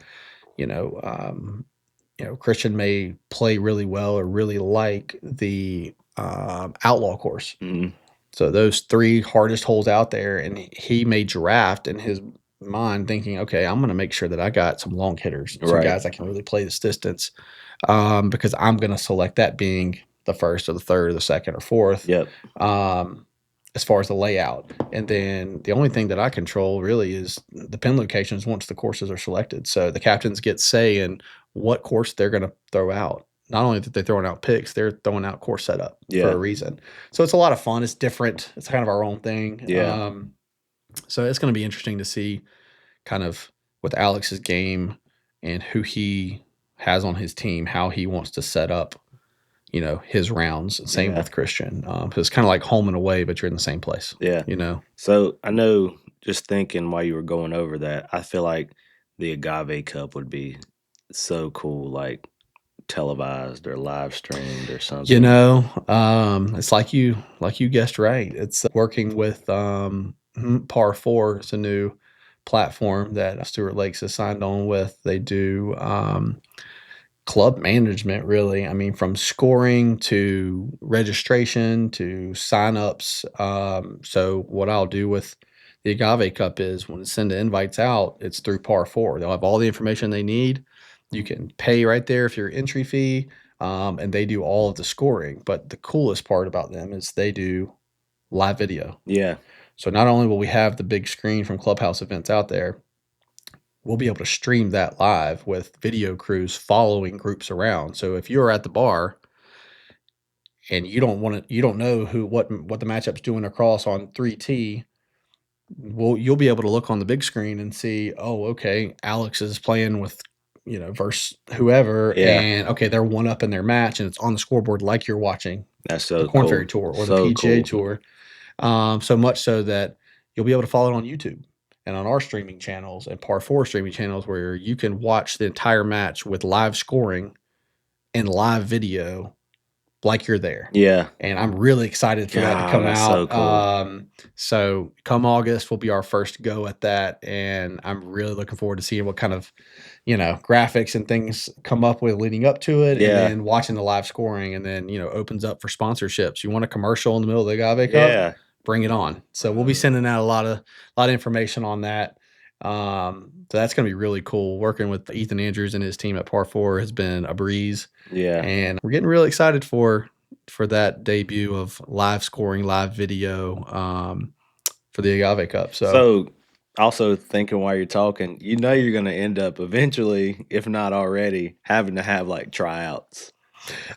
Speaker 2: you know, um, Christian may play really well or really like the outlaw course.
Speaker 1: Hmm.
Speaker 2: So those three hardest holes out there, and he may draft in his mind thinking, okay, I'm going to make sure that I got some long hitters, some
Speaker 1: Right.
Speaker 2: guys that can really play this distance, because I'm going to select that being the first or the third or the second or fourth,
Speaker 1: Yep.
Speaker 2: um, as far as the layout. And then the only thing that I control really is the pin locations once the courses are selected. So the captains get say in what course they're going to throw out. Not only that they're throwing out picks, they're throwing out course setup for a
Speaker 1: Yeah.
Speaker 2: reason. So it's a lot of fun. It's different. It's kind of our own thing.
Speaker 1: Yeah.
Speaker 2: So it's going to be interesting to see kind of with Alex's game and who he has on his team, how he wants to set up, his rounds. Same
Speaker 1: Yeah.
Speaker 2: with Christian. 'Cause it's kind of like home and away, but you're in the same place,
Speaker 1: Yeah.
Speaker 2: you know?
Speaker 1: So I know just thinking while you were going over that, I feel like the Agave Cup would be so cool, like televised or live streamed or something.
Speaker 2: It's like you guessed right. It's working with Par Four. It's a new platform that Stewart Lakes has signed on with. They do club management, really. I mean, from scoring to registration to signups. So what I'll do with the Agave Cup is when I send the invites out, it's through Par Four. They'll have all the information they need. You can pay right there if your entry fee, and they do all of the scoring. But the coolest part about them is they do live video.
Speaker 1: Yeah.
Speaker 2: So not only will we have the big screen from Clubhouse events out there, we'll be able to stream that live with video crews following groups around. So if you're at the bar and you don't know what the matchup's doing across on 3T, well, you'll be able to look on the big screen and see, oh, okay, Alex is playing with, versus whoever,
Speaker 1: Yeah.
Speaker 2: and okay, they're one up in their match, and it's on the scoreboard like you're watching
Speaker 1: That's
Speaker 2: the
Speaker 1: so
Speaker 2: Corn Ferry
Speaker 1: cool.
Speaker 2: Tour or the
Speaker 1: So
Speaker 2: PGA
Speaker 1: cool.
Speaker 2: Tour. So much so that you'll be able to follow it on YouTube and on our streaming channels and Par 4 streaming channels where you can watch the entire match with live scoring in live video like you're there.
Speaker 1: Yeah.
Speaker 2: And I'm really excited for that to
Speaker 1: God,
Speaker 2: come
Speaker 1: that's so
Speaker 2: out.
Speaker 1: cool.
Speaker 2: So come August will be our first go at that, and I'm really looking forward to seeing what kind of, graphics and things come up with leading up to it, and
Speaker 1: Yeah.
Speaker 2: then watching the live scoring, and then, opens up for sponsorships. You want a commercial in the middle of the Agave Cup?
Speaker 1: Yeah.
Speaker 2: Bring it on. So we'll be sending out a lot of information on that. So that's gonna be really cool. Working with Ethan Andrews and his team at Par Four has been a breeze,
Speaker 1: Yeah.
Speaker 2: and we're getting really excited for that debut of live scoring, live video, for the Agave Cup. So,
Speaker 1: So, also thinking while you're talking, you're gonna end up eventually, if not already, having to have, like, tryouts.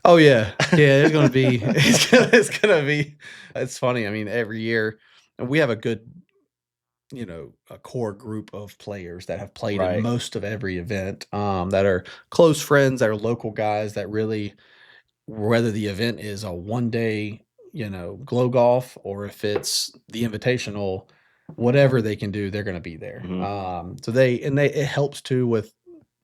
Speaker 2: oh yeah, there's gonna be it's gonna be. It's funny. I mean, every year, and we have a good, a core group of players that have played in
Speaker 1: Right.
Speaker 2: most of every event, that are close friends, that are local guys that really, whether the event is a one day, glow golf, or if it's the invitational, whatever they can do, they're going to be there.
Speaker 1: Mhm.
Speaker 2: So it helps too with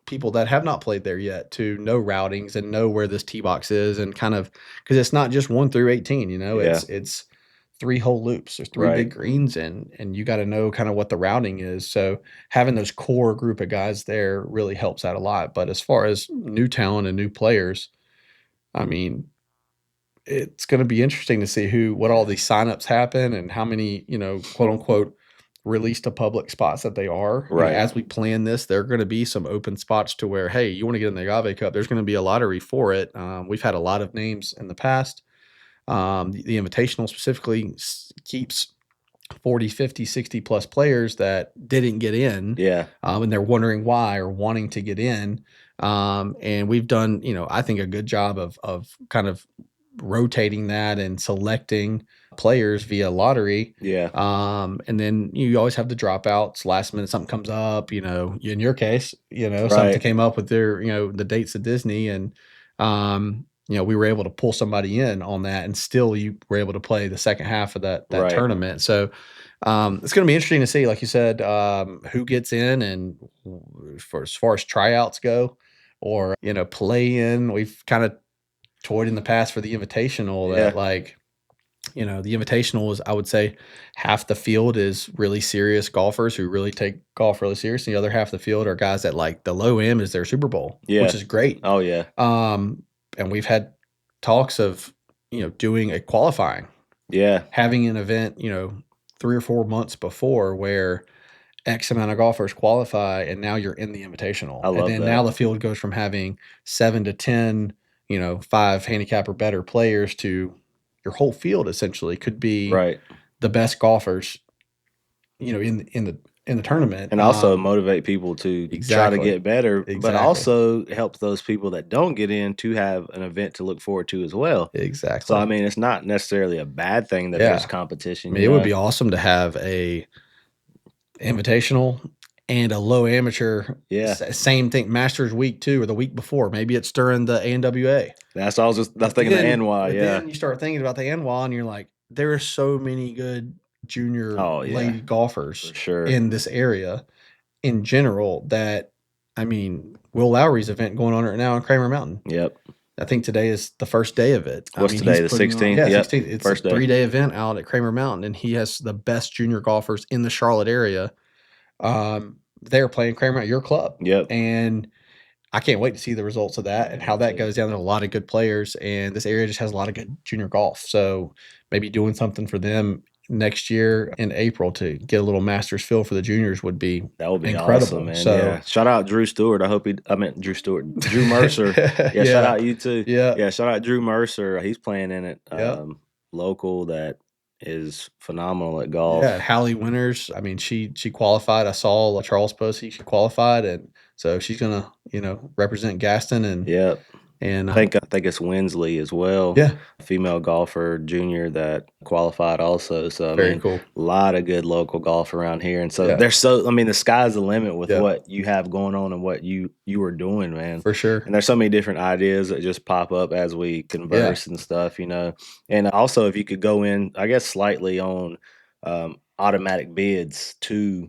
Speaker 2: people that have not played there yet to know routings and know where this tee box is, and kind of, because it's not just 1 through 18,
Speaker 1: Yeah.
Speaker 2: it's three whole loops. There's three
Speaker 1: Right.
Speaker 2: big greens, and you got to know kind of what the routing is. So having those core group of guys there really helps out a lot. But as far as new talent and new players, I mean, it's gonna be interesting to see what all
Speaker 1: Yeah.
Speaker 2: these signups happen, and how many, quote unquote released to public spots that they are.
Speaker 1: Right.
Speaker 2: As we plan this, there are gonna be some open spots to where, hey, you want to get in the Agave Cup, there's gonna be a lottery for it. We've had a lot of names in the past. The Invitational specifically keeps 40, 50, 60 plus players that didn't get in,
Speaker 1: Yeah.
Speaker 2: and they're wondering why, or wanting to get in. And we've done, I think, a good job of kind of rotating that and selecting players via lottery.
Speaker 1: Yeah.
Speaker 2: And then you always have the dropouts. Last minute, something comes up. In your case, something
Speaker 1: Right.
Speaker 2: came up with their, the dates of Disney, and we were able to pull somebody in on that, and still you were able to play the second half of that
Speaker 1: Right.
Speaker 2: tournament. So it's going to be interesting to see, like you said, who gets in, and for as far as tryouts go, or play in. We've kind of toyed in the past for the invitational that,
Speaker 1: Yeah.
Speaker 2: like, the invitational is, I would say, half the field is really serious golfers who really take golf really seriously. The other half of the field are guys that, like, the low end is their Super Bowl, which
Speaker 1: Yeah.
Speaker 2: is great.
Speaker 1: Oh, yeah.
Speaker 2: Um, and we've had talks of, doing a qualifying,
Speaker 1: Yeah.
Speaker 2: having an event, 3 or 4 months before, where X amount of golfers qualify, and now you're in the
Speaker 1: I
Speaker 2: invitational. And
Speaker 1: love
Speaker 2: then now
Speaker 1: that.
Speaker 2: the field goes from having 7 to 10, 5 handicap or better players, to your whole field essentially could be
Speaker 1: Right.
Speaker 2: the best golfers, in the tournament.
Speaker 1: And also motivate people to try to
Speaker 2: Exactly.
Speaker 1: get better, but
Speaker 2: Exactly.
Speaker 1: also help those people that don't get in to have an event to look forward to as well. So, I
Speaker 2: Exactly.
Speaker 1: mean, it's not necessarily a bad thing that there's
Speaker 2: Yeah. I
Speaker 1: competition,
Speaker 2: mean,
Speaker 1: you
Speaker 2: it would
Speaker 1: know?
Speaker 2: be awesome to have a invitational and a low amateur,
Speaker 1: Yeah.
Speaker 2: same thing, Masters week 2 or the week before. Maybe it's during the ANWA.
Speaker 1: That's
Speaker 2: But
Speaker 1: thinking the
Speaker 2: then
Speaker 1: NY,
Speaker 2: but
Speaker 1: yeah.
Speaker 2: then you start thinking about the ANWA, and you're like, there are so many good junior
Speaker 1: Oh, yeah,
Speaker 2: lady golfers
Speaker 1: for sure.
Speaker 2: in this area in general, that, I mean, Will Lowry's event going on right now on Kramer Mountain.
Speaker 1: Yep.
Speaker 2: I think today is the first day of it. I
Speaker 1: What's
Speaker 2: mean, he's
Speaker 1: today, the
Speaker 2: putting on,
Speaker 1: 16th?
Speaker 2: yeah,
Speaker 1: Yep,
Speaker 2: 16th. It's a
Speaker 1: first day.
Speaker 2: 3-day event out at Kramer Mountain, and he has the best junior golfers in the Charlotte area. They're playing Kramer at your club,
Speaker 1: Yep,
Speaker 2: and I can't wait to see the results of that and
Speaker 1: me
Speaker 2: how that
Speaker 1: too.
Speaker 2: goes down. There's a lot of good players, and this area just has a lot of good junior golf. So maybe doing something for them next year in April to get a little Masters feel for the juniors would be
Speaker 1: That would be awesome,
Speaker 2: incredible.
Speaker 1: man, yeah.
Speaker 2: So
Speaker 1: Shout out Drew Stewart, I meant Drew Stewart, Drew Mercer. Yeah, shout
Speaker 2: yeah,
Speaker 1: out you too.
Speaker 2: yeah,
Speaker 1: Yeah, shout out Drew Mercer, he's playing in it,
Speaker 2: yeah.
Speaker 1: local that is phenomenal at
Speaker 2: Yeah,
Speaker 1: golf.
Speaker 2: Hallie Winters, I mean, she qualified. I saw Charles post, she qualified, and so she's gonna, represent Gaston,
Speaker 1: Yep.
Speaker 2: and
Speaker 1: I think it's Winsley as well,
Speaker 2: yeah,
Speaker 1: female golfer, junior that qualified also. So I
Speaker 2: very
Speaker 1: mean,
Speaker 2: cool.
Speaker 1: a lot of good local golf around here, and so
Speaker 2: Yeah,
Speaker 1: there's I mean, the sky's the limit with
Speaker 2: yeah,
Speaker 1: what you have going on and what you are doing, man.
Speaker 2: for sure.
Speaker 1: And there's so many different ideas that just pop up as we
Speaker 2: Yeah,
Speaker 1: converse and stuff, you know. And also, if you could go in, I guess, slightly on automatic bids too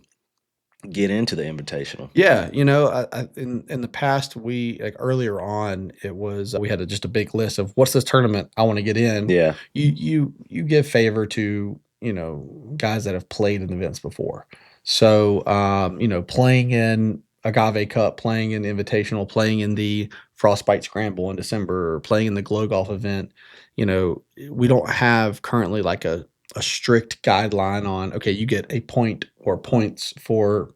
Speaker 1: get into the invitational?
Speaker 2: Yeah, in the past, we like earlier on, it was we had just a big list of what's this tournament I want to get in.
Speaker 1: Yeah,
Speaker 2: You give favor to guys that have played in events before. So playing in Agave Cup, playing in the Invitational, playing in the Frostbite Scramble in December, or playing in the Glow Golf event. We don't have currently like a strict guideline on okay, you get a point or points for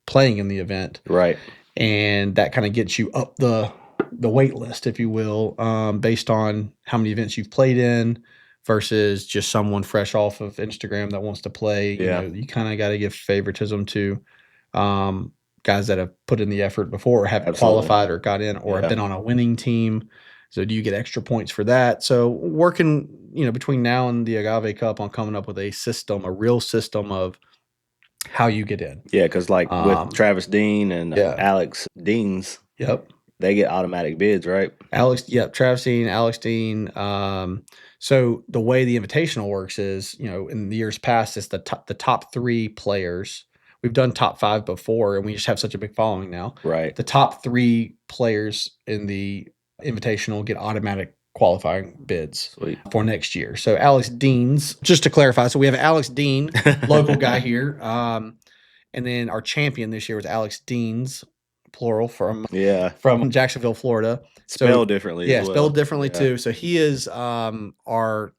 Speaker 2: playing in the event,
Speaker 1: right.
Speaker 2: and that kind of gets you up the wait list, if you will, based on how many events you've played in versus just someone fresh off of Instagram that wants to play.
Speaker 1: Yeah,
Speaker 2: You kind of got to give favoritism to um, guys that have put in the effort before, or have
Speaker 1: absolutely.
Speaker 2: qualified or got in, or have
Speaker 1: Yeah,
Speaker 2: been on a winning team. So do you get extra points for that? So working, between now and the Agave Cup on coming up with a system, a real system of how you get in.
Speaker 1: yeah. Because like with
Speaker 2: Um,
Speaker 1: Travis Dean and
Speaker 2: yeah.
Speaker 1: Alex Deans,
Speaker 2: Yep.
Speaker 1: they get automatic bids, right?
Speaker 2: Yep, Travis Dean, Alex Dean. So the way the invitational works is, in the years past, it's the top three players. We've done top five before, and we just have such a big following now.
Speaker 1: Right.
Speaker 2: The top three players in the invitational get automatic qualifying bids
Speaker 1: Sweet.
Speaker 2: for next year. So Alex Dean's, just to clarify, so we have Alex Dean, local guy here. And then our champion this year was Alex Deans, plural, from
Speaker 1: Yeah.
Speaker 2: Jacksonville, Florida. So
Speaker 1: Spelled differently as
Speaker 2: yeah, spelled
Speaker 1: well.
Speaker 2: differently
Speaker 1: Yeah.
Speaker 2: too. So he is our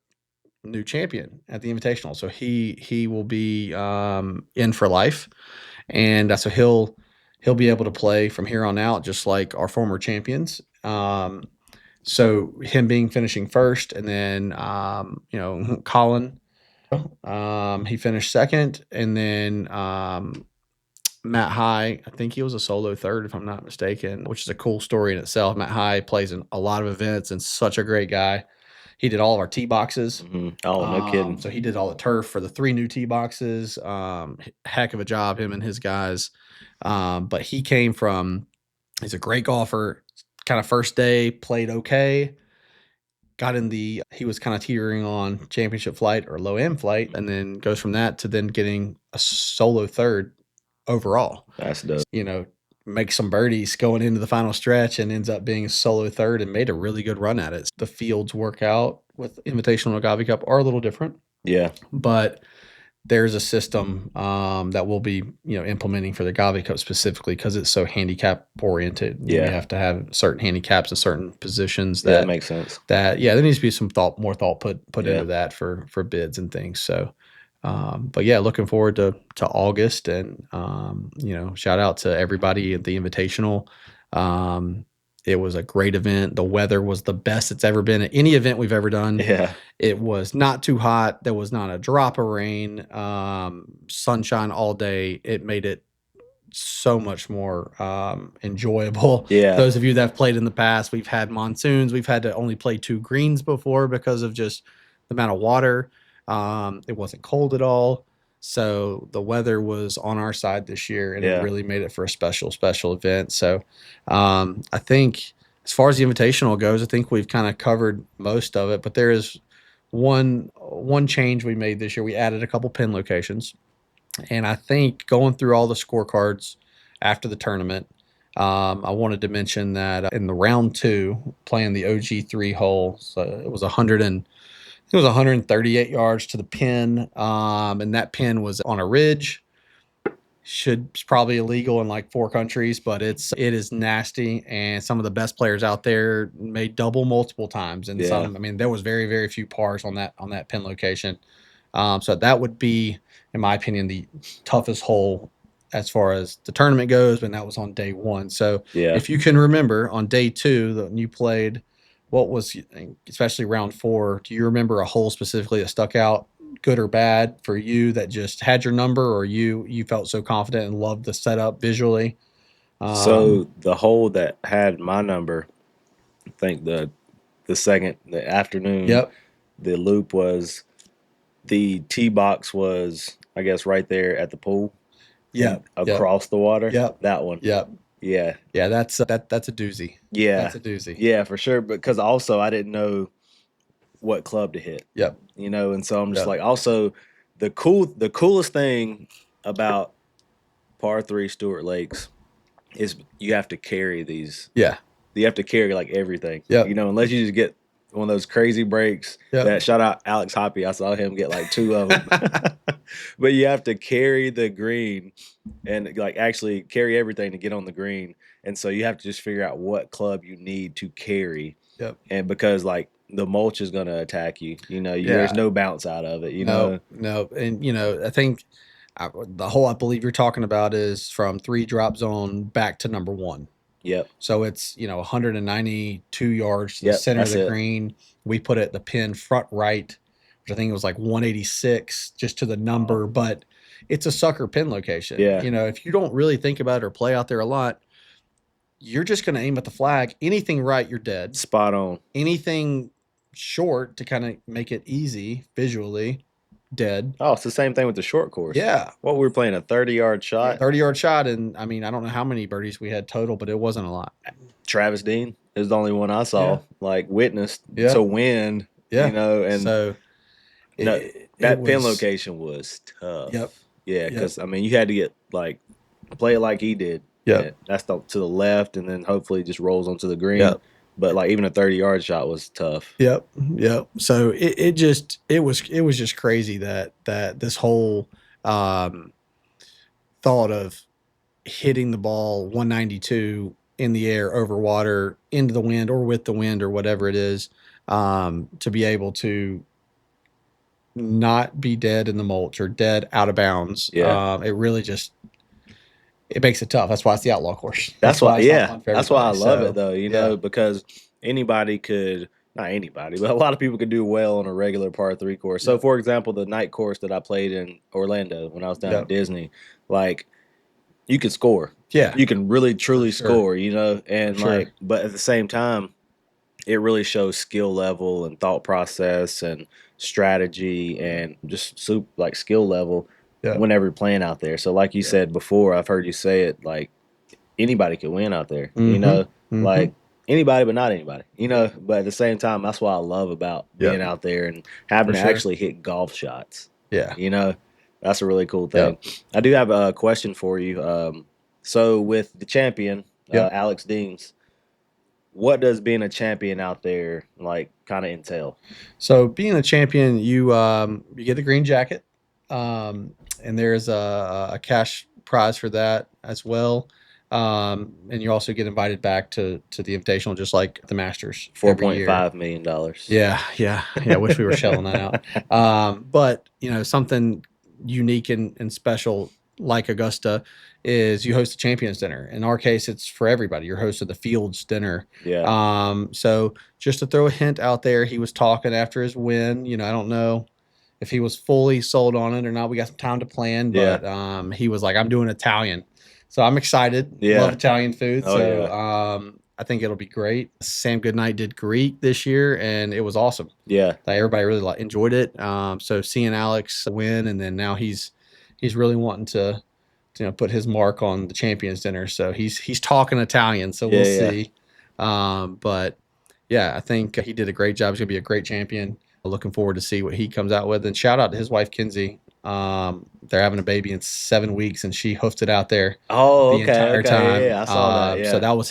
Speaker 2: new champion at the Invitational. So he will be in for life, and so he'll be able to play from here on out, just like our former champions. So him being finishing first, and then Colin, he finished second, and then Matt High, I think he was a solo third, if I'm not mistaken, which is a cool story in itself. Matt High plays in a lot of events and such a great guy. He did all of our tee boxes.
Speaker 1: Oh, no kidding.
Speaker 2: So he did all the turf for the three new tee boxes. Heck of a job, him and his guys. But he's a great golfer. Kind of first day, played okay. He was kind of teetering on championship flight or low end flight, and then goes from that to then getting a solo third overall.
Speaker 1: That's dope.
Speaker 2: Makes some birdies going into the final stretch and ends up being a solo third and made a really good run at it. The fields work out with Invitational Agave Cup are a little different,
Speaker 1: Yeah.
Speaker 2: but there's a system that we'll be implementing for the Agave Cup specifically because it's so handicap oriented. We
Speaker 1: Yeah.
Speaker 2: have to have certain handicaps in certain positions
Speaker 1: Yeah, that makes sense.
Speaker 2: there needs to be some more thought put
Speaker 1: Yeah.
Speaker 2: into that for bids and things. So but yeah, looking forward to August, and shout out to everybody at the Invitational. It was a great event. The weather was the best it's ever been at any event we've ever done.
Speaker 1: Yeah.
Speaker 2: It was not too hot. There was not a drop of rain. Sunshine all day. It made it so much more enjoyable.
Speaker 1: Yeah.
Speaker 2: Those of you that have played in the past, we've had monsoons. We've had to only play two greens before because of just the amount of water. It wasn't cold at all. So the weather was on our side this year, and
Speaker 1: Yeah.
Speaker 2: it really made it for a special event. So I think as far as the invitational goes, I think we've kind of covered most of it, but there is one change we made this year. We added a couple pin locations. And I think going through all the scorecards after the tournament, I wanted to mention that in the round two, playing the OG3 hole, so it was 138 yards to the pin, and that pin was on a ridge. It's probably illegal in like 4 countries, but it is nasty, and some of the best players out there made double multiple times, and
Speaker 1: Yeah.
Speaker 2: I mean, there was very very few pars on that pin location. So that would be, in my opinion, the toughest hole as far as the tournament goes, and that was on day one. So
Speaker 1: Yeah.
Speaker 2: if you can remember on day two that you played, what was, especially round four, do you remember a hole specifically that stuck out, good or bad, for you that just had your number, or you felt so confident and loved the setup visually?
Speaker 1: So the hole that had my number, I think the afternoon,
Speaker 2: Yep.
Speaker 1: the loop was the tee box was, I guess, right there at the pool and
Speaker 2: Yep. Yep.
Speaker 1: across the water.
Speaker 2: Yep.
Speaker 1: That one.
Speaker 2: Yep.
Speaker 1: Yeah.
Speaker 2: Yeah. That's a doozy.
Speaker 1: Yeah.
Speaker 2: That's a doozy.
Speaker 1: Yeah, for sure. Because also I didn't know what club to hit.
Speaker 2: Yep.
Speaker 1: And so I'm just
Speaker 2: Yep.
Speaker 1: like, also the coolest thing about par three Stewart Lakes is you have to carry these.
Speaker 2: Yeah.
Speaker 1: You have to carry like everything,
Speaker 2: Yep.
Speaker 1: unless you just get one of those crazy breaks.
Speaker 2: Yep.
Speaker 1: That shout out Alex Hoppy. I saw him get like two of them. But you have to carry the green and like actually carry everything to get on the green. And so you have to just figure out what club you need to carry.
Speaker 2: Yep.
Speaker 1: And because like the mulch is going to attack you, there's
Speaker 2: Yeah.
Speaker 1: no bounce out of it.
Speaker 2: No, no. And, I think the hole I believe you're talking about is from 3 drop zone back to number one.
Speaker 1: Yep.
Speaker 2: So it's, 192 yards to the
Speaker 1: Yep.
Speaker 2: center of
Speaker 1: That's
Speaker 2: the
Speaker 1: it.
Speaker 2: green. We put it at the pin front right, which I think it was like 186 just to the
Speaker 1: Oh,
Speaker 2: number, but it's a sucker pin location.
Speaker 1: yeah.
Speaker 2: If you don't really think about it or play out there a lot, you're just going to aim at the flag. Anything right, you're dead.
Speaker 1: Spot on.
Speaker 2: Anything short to kind of make it easy visually, dead.
Speaker 1: Oh, it's the same thing with the short course.
Speaker 2: Yeah.
Speaker 1: What we were playing a 30-yard
Speaker 2: Yeah,
Speaker 1: shot.
Speaker 2: 30-yard shot. And I mean, I don't know how many birdies we had total, but it wasn't a lot.
Speaker 1: Travis Dean is the only one I
Speaker 2: Yeah.
Speaker 1: saw like witnessed
Speaker 2: Yeah.
Speaker 1: to win.
Speaker 2: Yeah.
Speaker 1: And
Speaker 2: So
Speaker 1: no,
Speaker 2: it
Speaker 1: that pin
Speaker 2: was,
Speaker 1: location was
Speaker 2: yep.
Speaker 1: tough. Yeah,
Speaker 2: Yep.
Speaker 1: because I mean, you had to get like play it like he did.
Speaker 2: Yep.
Speaker 1: And that's to the left, and then hopefully just rolls onto the green.
Speaker 2: Yep.
Speaker 1: But like even a 30-yard shot was tough.
Speaker 2: Yep. Yep. So it was just crazy that this whole um, thought of hitting the ball 192 in the air over water into the wind or with the wind or whatever it is, to be able to not be dead in the mulch or dead out of bounds.
Speaker 1: Yeah,
Speaker 2: It really just it makes it tough. That's why it's the outlaw course.
Speaker 1: that's
Speaker 2: That's
Speaker 1: why.
Speaker 2: why it's not
Speaker 1: Yeah,
Speaker 2: fun for
Speaker 1: that's why I
Speaker 2: everybody.
Speaker 1: love it
Speaker 2: So
Speaker 1: though.
Speaker 2: yeah,
Speaker 1: Because anybody could. Not anybody, but a lot of people could do well on a regular par three course. So,
Speaker 2: yep,
Speaker 1: for example, the night course that I played in Orlando when I was down at
Speaker 2: yep,
Speaker 1: Disney, like you can score.
Speaker 2: yeah,
Speaker 1: You can really
Speaker 2: for
Speaker 1: truly
Speaker 2: sure,
Speaker 1: score,
Speaker 2: for
Speaker 1: and
Speaker 2: sure.
Speaker 1: like, but at the same time, it really shows skill level and thought process and strategy
Speaker 2: Yeah,
Speaker 1: and just soup like skill level
Speaker 2: yeah,
Speaker 1: whenever you're playing out there. So, like you
Speaker 2: yeah.
Speaker 1: said before, I've heard you say it like anybody can win out there,
Speaker 2: Mm-hmm. Mm-hmm.
Speaker 1: like anybody, but not anybody,
Speaker 2: Yep.
Speaker 1: But at the same time, that's what I love about being
Speaker 2: Yep.
Speaker 1: out there and having
Speaker 2: For
Speaker 1: to
Speaker 2: sure.
Speaker 1: actually hit golf shots,
Speaker 2: Yeah.
Speaker 1: you know, that's a really cool thing.
Speaker 2: Yep.
Speaker 1: I do have a question for you. So with the champion,
Speaker 2: Yep.
Speaker 1: Alex Deans, what does being a champion out there like kind of entail?
Speaker 2: So being a champion, you get the green jacket, um, and there's a cash prize for that as well. And you also get invited back to the invitational, just like the Masters
Speaker 1: Four
Speaker 2: every
Speaker 1: point
Speaker 2: year.
Speaker 1: five million dollars.
Speaker 2: Yeah, yeah, yeah. I wish we were shelling that out. But something unique and special like Augusta is you host a champions dinner. In our case, it's for everybody. You're hosting the Fields dinner.
Speaker 1: Yeah,
Speaker 2: So just to throw a hint out there, he was talking after his win. I don't know if he was fully sold on it or not. We got some time to plan,
Speaker 1: yeah,
Speaker 2: but he was like, "I'm doing Italian," so I'm excited. Love
Speaker 1: yeah.
Speaker 2: Italian food,
Speaker 1: Oh
Speaker 2: so
Speaker 1: yeah,
Speaker 2: I think it'll be great. Sam Goodnight did Greek this year, and it was awesome.
Speaker 1: yeah.
Speaker 2: Like, everybody really enjoyed it. So seeing Alex win, and then now he's really wanting to put his mark on the champions dinner. So he's talking Italian. So we'll
Speaker 1: Yeah, yeah.
Speaker 2: see. But yeah, I think he did a great job. He's gonna be a great champion. Looking forward to see what he comes out with. And shout out to his wife Kinsey. They're having a baby in 7 weeks, and she hoofed it out there
Speaker 1: Oh,
Speaker 2: the
Speaker 1: okay,
Speaker 2: entire
Speaker 1: okay. Yeah,
Speaker 2: time.
Speaker 1: yeah. I saw that.
Speaker 2: So
Speaker 1: Yeah,
Speaker 2: that was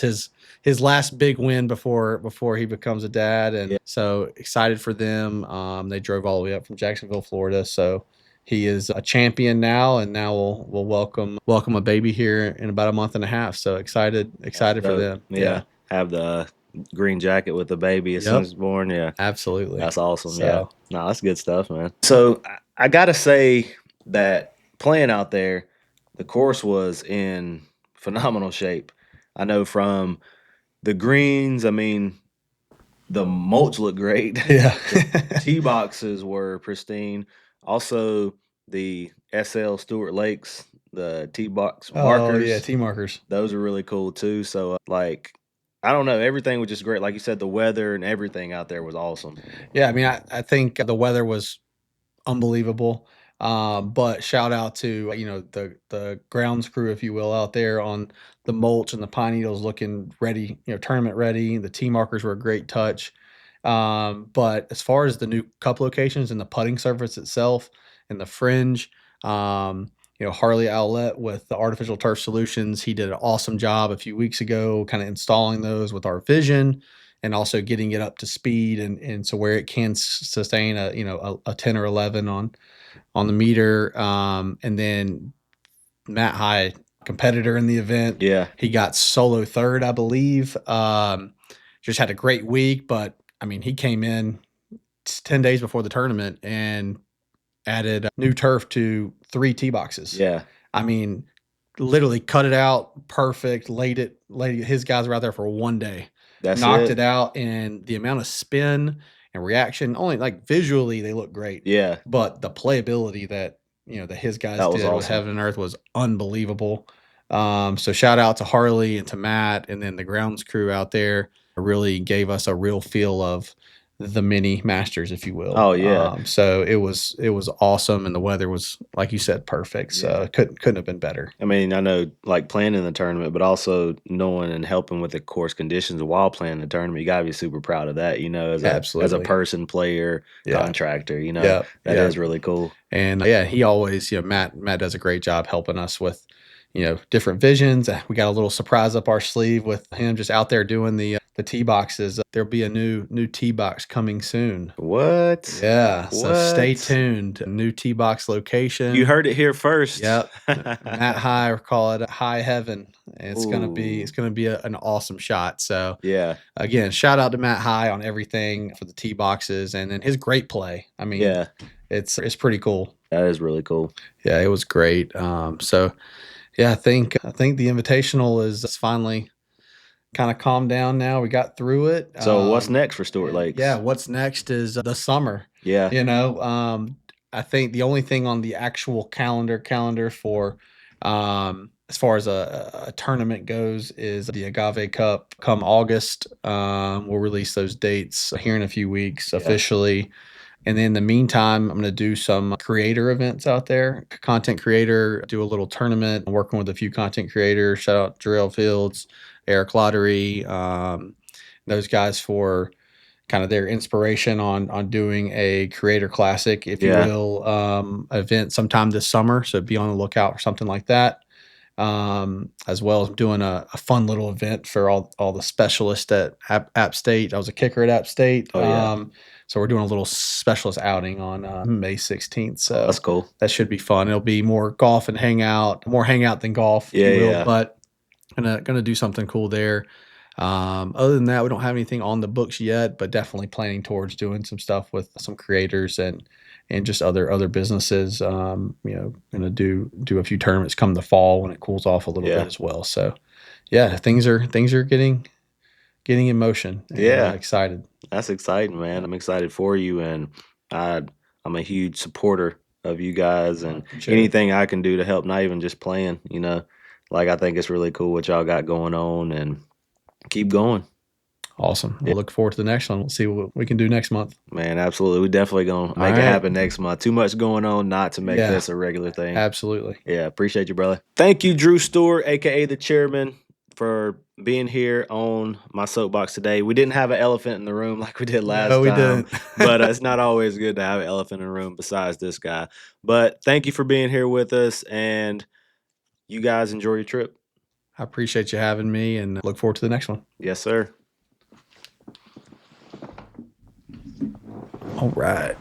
Speaker 2: his last big win before he becomes a dad,
Speaker 1: yeah.
Speaker 2: and so excited for them. They drove all the way up from Jacksonville, Florida, so he is a champion now, and now we'll welcome a baby here in about a month and a half. So excited
Speaker 1: That's
Speaker 2: excited for
Speaker 1: dope.
Speaker 2: them.
Speaker 1: Yeah,
Speaker 2: Yeah.
Speaker 1: have the green jacket with the baby as soon
Speaker 2: Yep.
Speaker 1: as it's born. Yeah,
Speaker 2: Absolutely.
Speaker 1: that's awesome. Yeah,
Speaker 2: So
Speaker 1: no, that's good stuff, man. So I gotta say that playing out there, the course was in phenomenal shape. I know from the greens. I mean, the mulch looked great.
Speaker 2: yeah.
Speaker 1: The tee boxes were pristine. Also, the SL Stewart Lakes, the tee box
Speaker 2: Oh yeah,
Speaker 1: markers,
Speaker 2: T markers.
Speaker 1: those are really cool too. So, like, I don't know, everything was just great. Like you said, the weather and everything out there was awesome.
Speaker 2: Yeah, I mean, I think the weather was unbelievable. But shout out to the grounds crew, if you will, out there on the mulch and the pine needles, looking ready, tournament ready. The tee markers were a great touch. But as far as the new cup locations and the putting surface itself and the fringe, Harley Outlet with the artificial turf solutions. He did an awesome job a few weeks ago, kind of installing those with our vision and also getting it up to speed and so where it can sustain a 10 or 11 on the meter. And then Matt High, competitor in the event,
Speaker 1: Yeah.
Speaker 2: he got solo third, I believe. Just had a great week, but I mean, he came in 10 days before the tournament and added new turf to 3 tee boxes.
Speaker 1: Yeah.
Speaker 2: I mean, literally cut it out perfect, laid his guys were out there for one day,
Speaker 1: That's
Speaker 2: knocked it
Speaker 1: it.
Speaker 2: out, and the amount of spin and reaction, only like visually they look great,
Speaker 1: Yeah.
Speaker 2: but the playability that his guys
Speaker 1: That was
Speaker 2: did with
Speaker 1: awesome.
Speaker 2: Heaven and Earth was unbelievable. So shout out to Harley and to Matt and then the grounds crew out there really gave us a real feel of the mini masters, if you will.
Speaker 1: Oh yeah.
Speaker 2: So it was awesome, and the weather was, like you said, perfect. So
Speaker 1: Yeah.
Speaker 2: it couldn't have been better.
Speaker 1: I mean, I know like planning the tournament, but also knowing and helping with the course conditions while playing the tournament. You gotta be super proud of that, as a
Speaker 2: Absolutely.
Speaker 1: person, player,
Speaker 2: Yeah.
Speaker 1: contractor,
Speaker 2: Yep.
Speaker 1: that
Speaker 2: Yep.
Speaker 1: is really cool.
Speaker 2: And yeah, he always, Matt does a great job helping us with, different visions. We got a little surprise up our sleeve with him just out there doing the tee boxes. There'll be a new tee box coming soon.
Speaker 1: What?
Speaker 2: Yeah, so stay
Speaker 1: What?
Speaker 2: tuned. A new tee box
Speaker 1: You
Speaker 2: location.
Speaker 1: heard it here first.
Speaker 2: Yep. Matt High, we call it High Heaven. It's
Speaker 1: Ooh.
Speaker 2: gonna be an awesome shot. So
Speaker 1: Yeah.
Speaker 2: again, shout out to Matt High on everything for the tee boxes and then his great play. I mean,
Speaker 1: Yeah.
Speaker 2: it's pretty cool.
Speaker 1: That is really cool.
Speaker 2: Yeah, it was great. So yeah, I think the invitational is finally kind of calmed down now. We got through it.
Speaker 1: So what's next for Stewart
Speaker 2: And yeah,
Speaker 1: Lakes?
Speaker 2: what's next is the summer.
Speaker 1: Yeah.
Speaker 2: You know, I think the only thing on the actual calendar for as far as a tournament goes is the Agave Cup come August. We'll release those dates here in a few weeks
Speaker 1: Yeah.
Speaker 2: officially. And then in the meantime, I'm going to do some creator events out there, content creator, do a little tournament. I'm working with a few content creators. Shout out Jarrell Fields, Eric Lottery, those guys for kind of their inspiration on doing a creator classic, if you
Speaker 1: Yeah.
Speaker 2: will, event sometime this summer. So be on the lookout for something like that. As well as doing a fun little event for all the specialists at App State. I was a kicker at App State.
Speaker 1: Oh yeah.
Speaker 2: So we're doing a little specialist outing on May 16th.
Speaker 1: Oh, that's
Speaker 2: So
Speaker 1: cool.
Speaker 2: that should be fun. It'll be more golf and hangout, more hangout than golf, if
Speaker 1: Yeah,
Speaker 2: you will.
Speaker 1: yeah.
Speaker 2: But gonna do something cool there. Other than that, we don't have anything on the books yet, but definitely planning towards doing some stuff with some creators and just other businesses. Gonna do a few tournaments come the fall when it cools off a little
Speaker 1: Yeah.
Speaker 2: bit as well. So yeah, things are getting in motion and
Speaker 1: Yeah.
Speaker 2: excited.
Speaker 1: That's exciting, man. I'm excited for you, and I I'm a huge supporter of you guys
Speaker 2: I
Speaker 1: and
Speaker 2: appreciate it.
Speaker 1: anything I can do to help, not even just playing. Like I think it's really cool what y'all got going on and keep going.
Speaker 2: Awesome.
Speaker 1: Yeah,
Speaker 2: We'll look forward to the next one. We'll see what we can do next month.
Speaker 1: man, absolutely. We definitely gonna
Speaker 2: All
Speaker 1: make it
Speaker 2: right.
Speaker 1: happen next month. Too much going on not to make
Speaker 2: Yeah,
Speaker 1: this a regular thing.
Speaker 2: absolutely.
Speaker 1: Yeah, appreciate you, brother. Thank you, Drew Stewart, aka the chairman, for being here on my soapbox today. We didn't have an elephant in the room like we did
Speaker 2: No,
Speaker 1: last
Speaker 2: we
Speaker 1: time,
Speaker 2: didn't.
Speaker 1: but it's not always good to have an elephant in the room besides this guy. But thank you for being here with us, and you guys enjoy your trip.
Speaker 2: I appreciate you having me and look forward to the next one.
Speaker 1: Yes, sir.
Speaker 2: All right.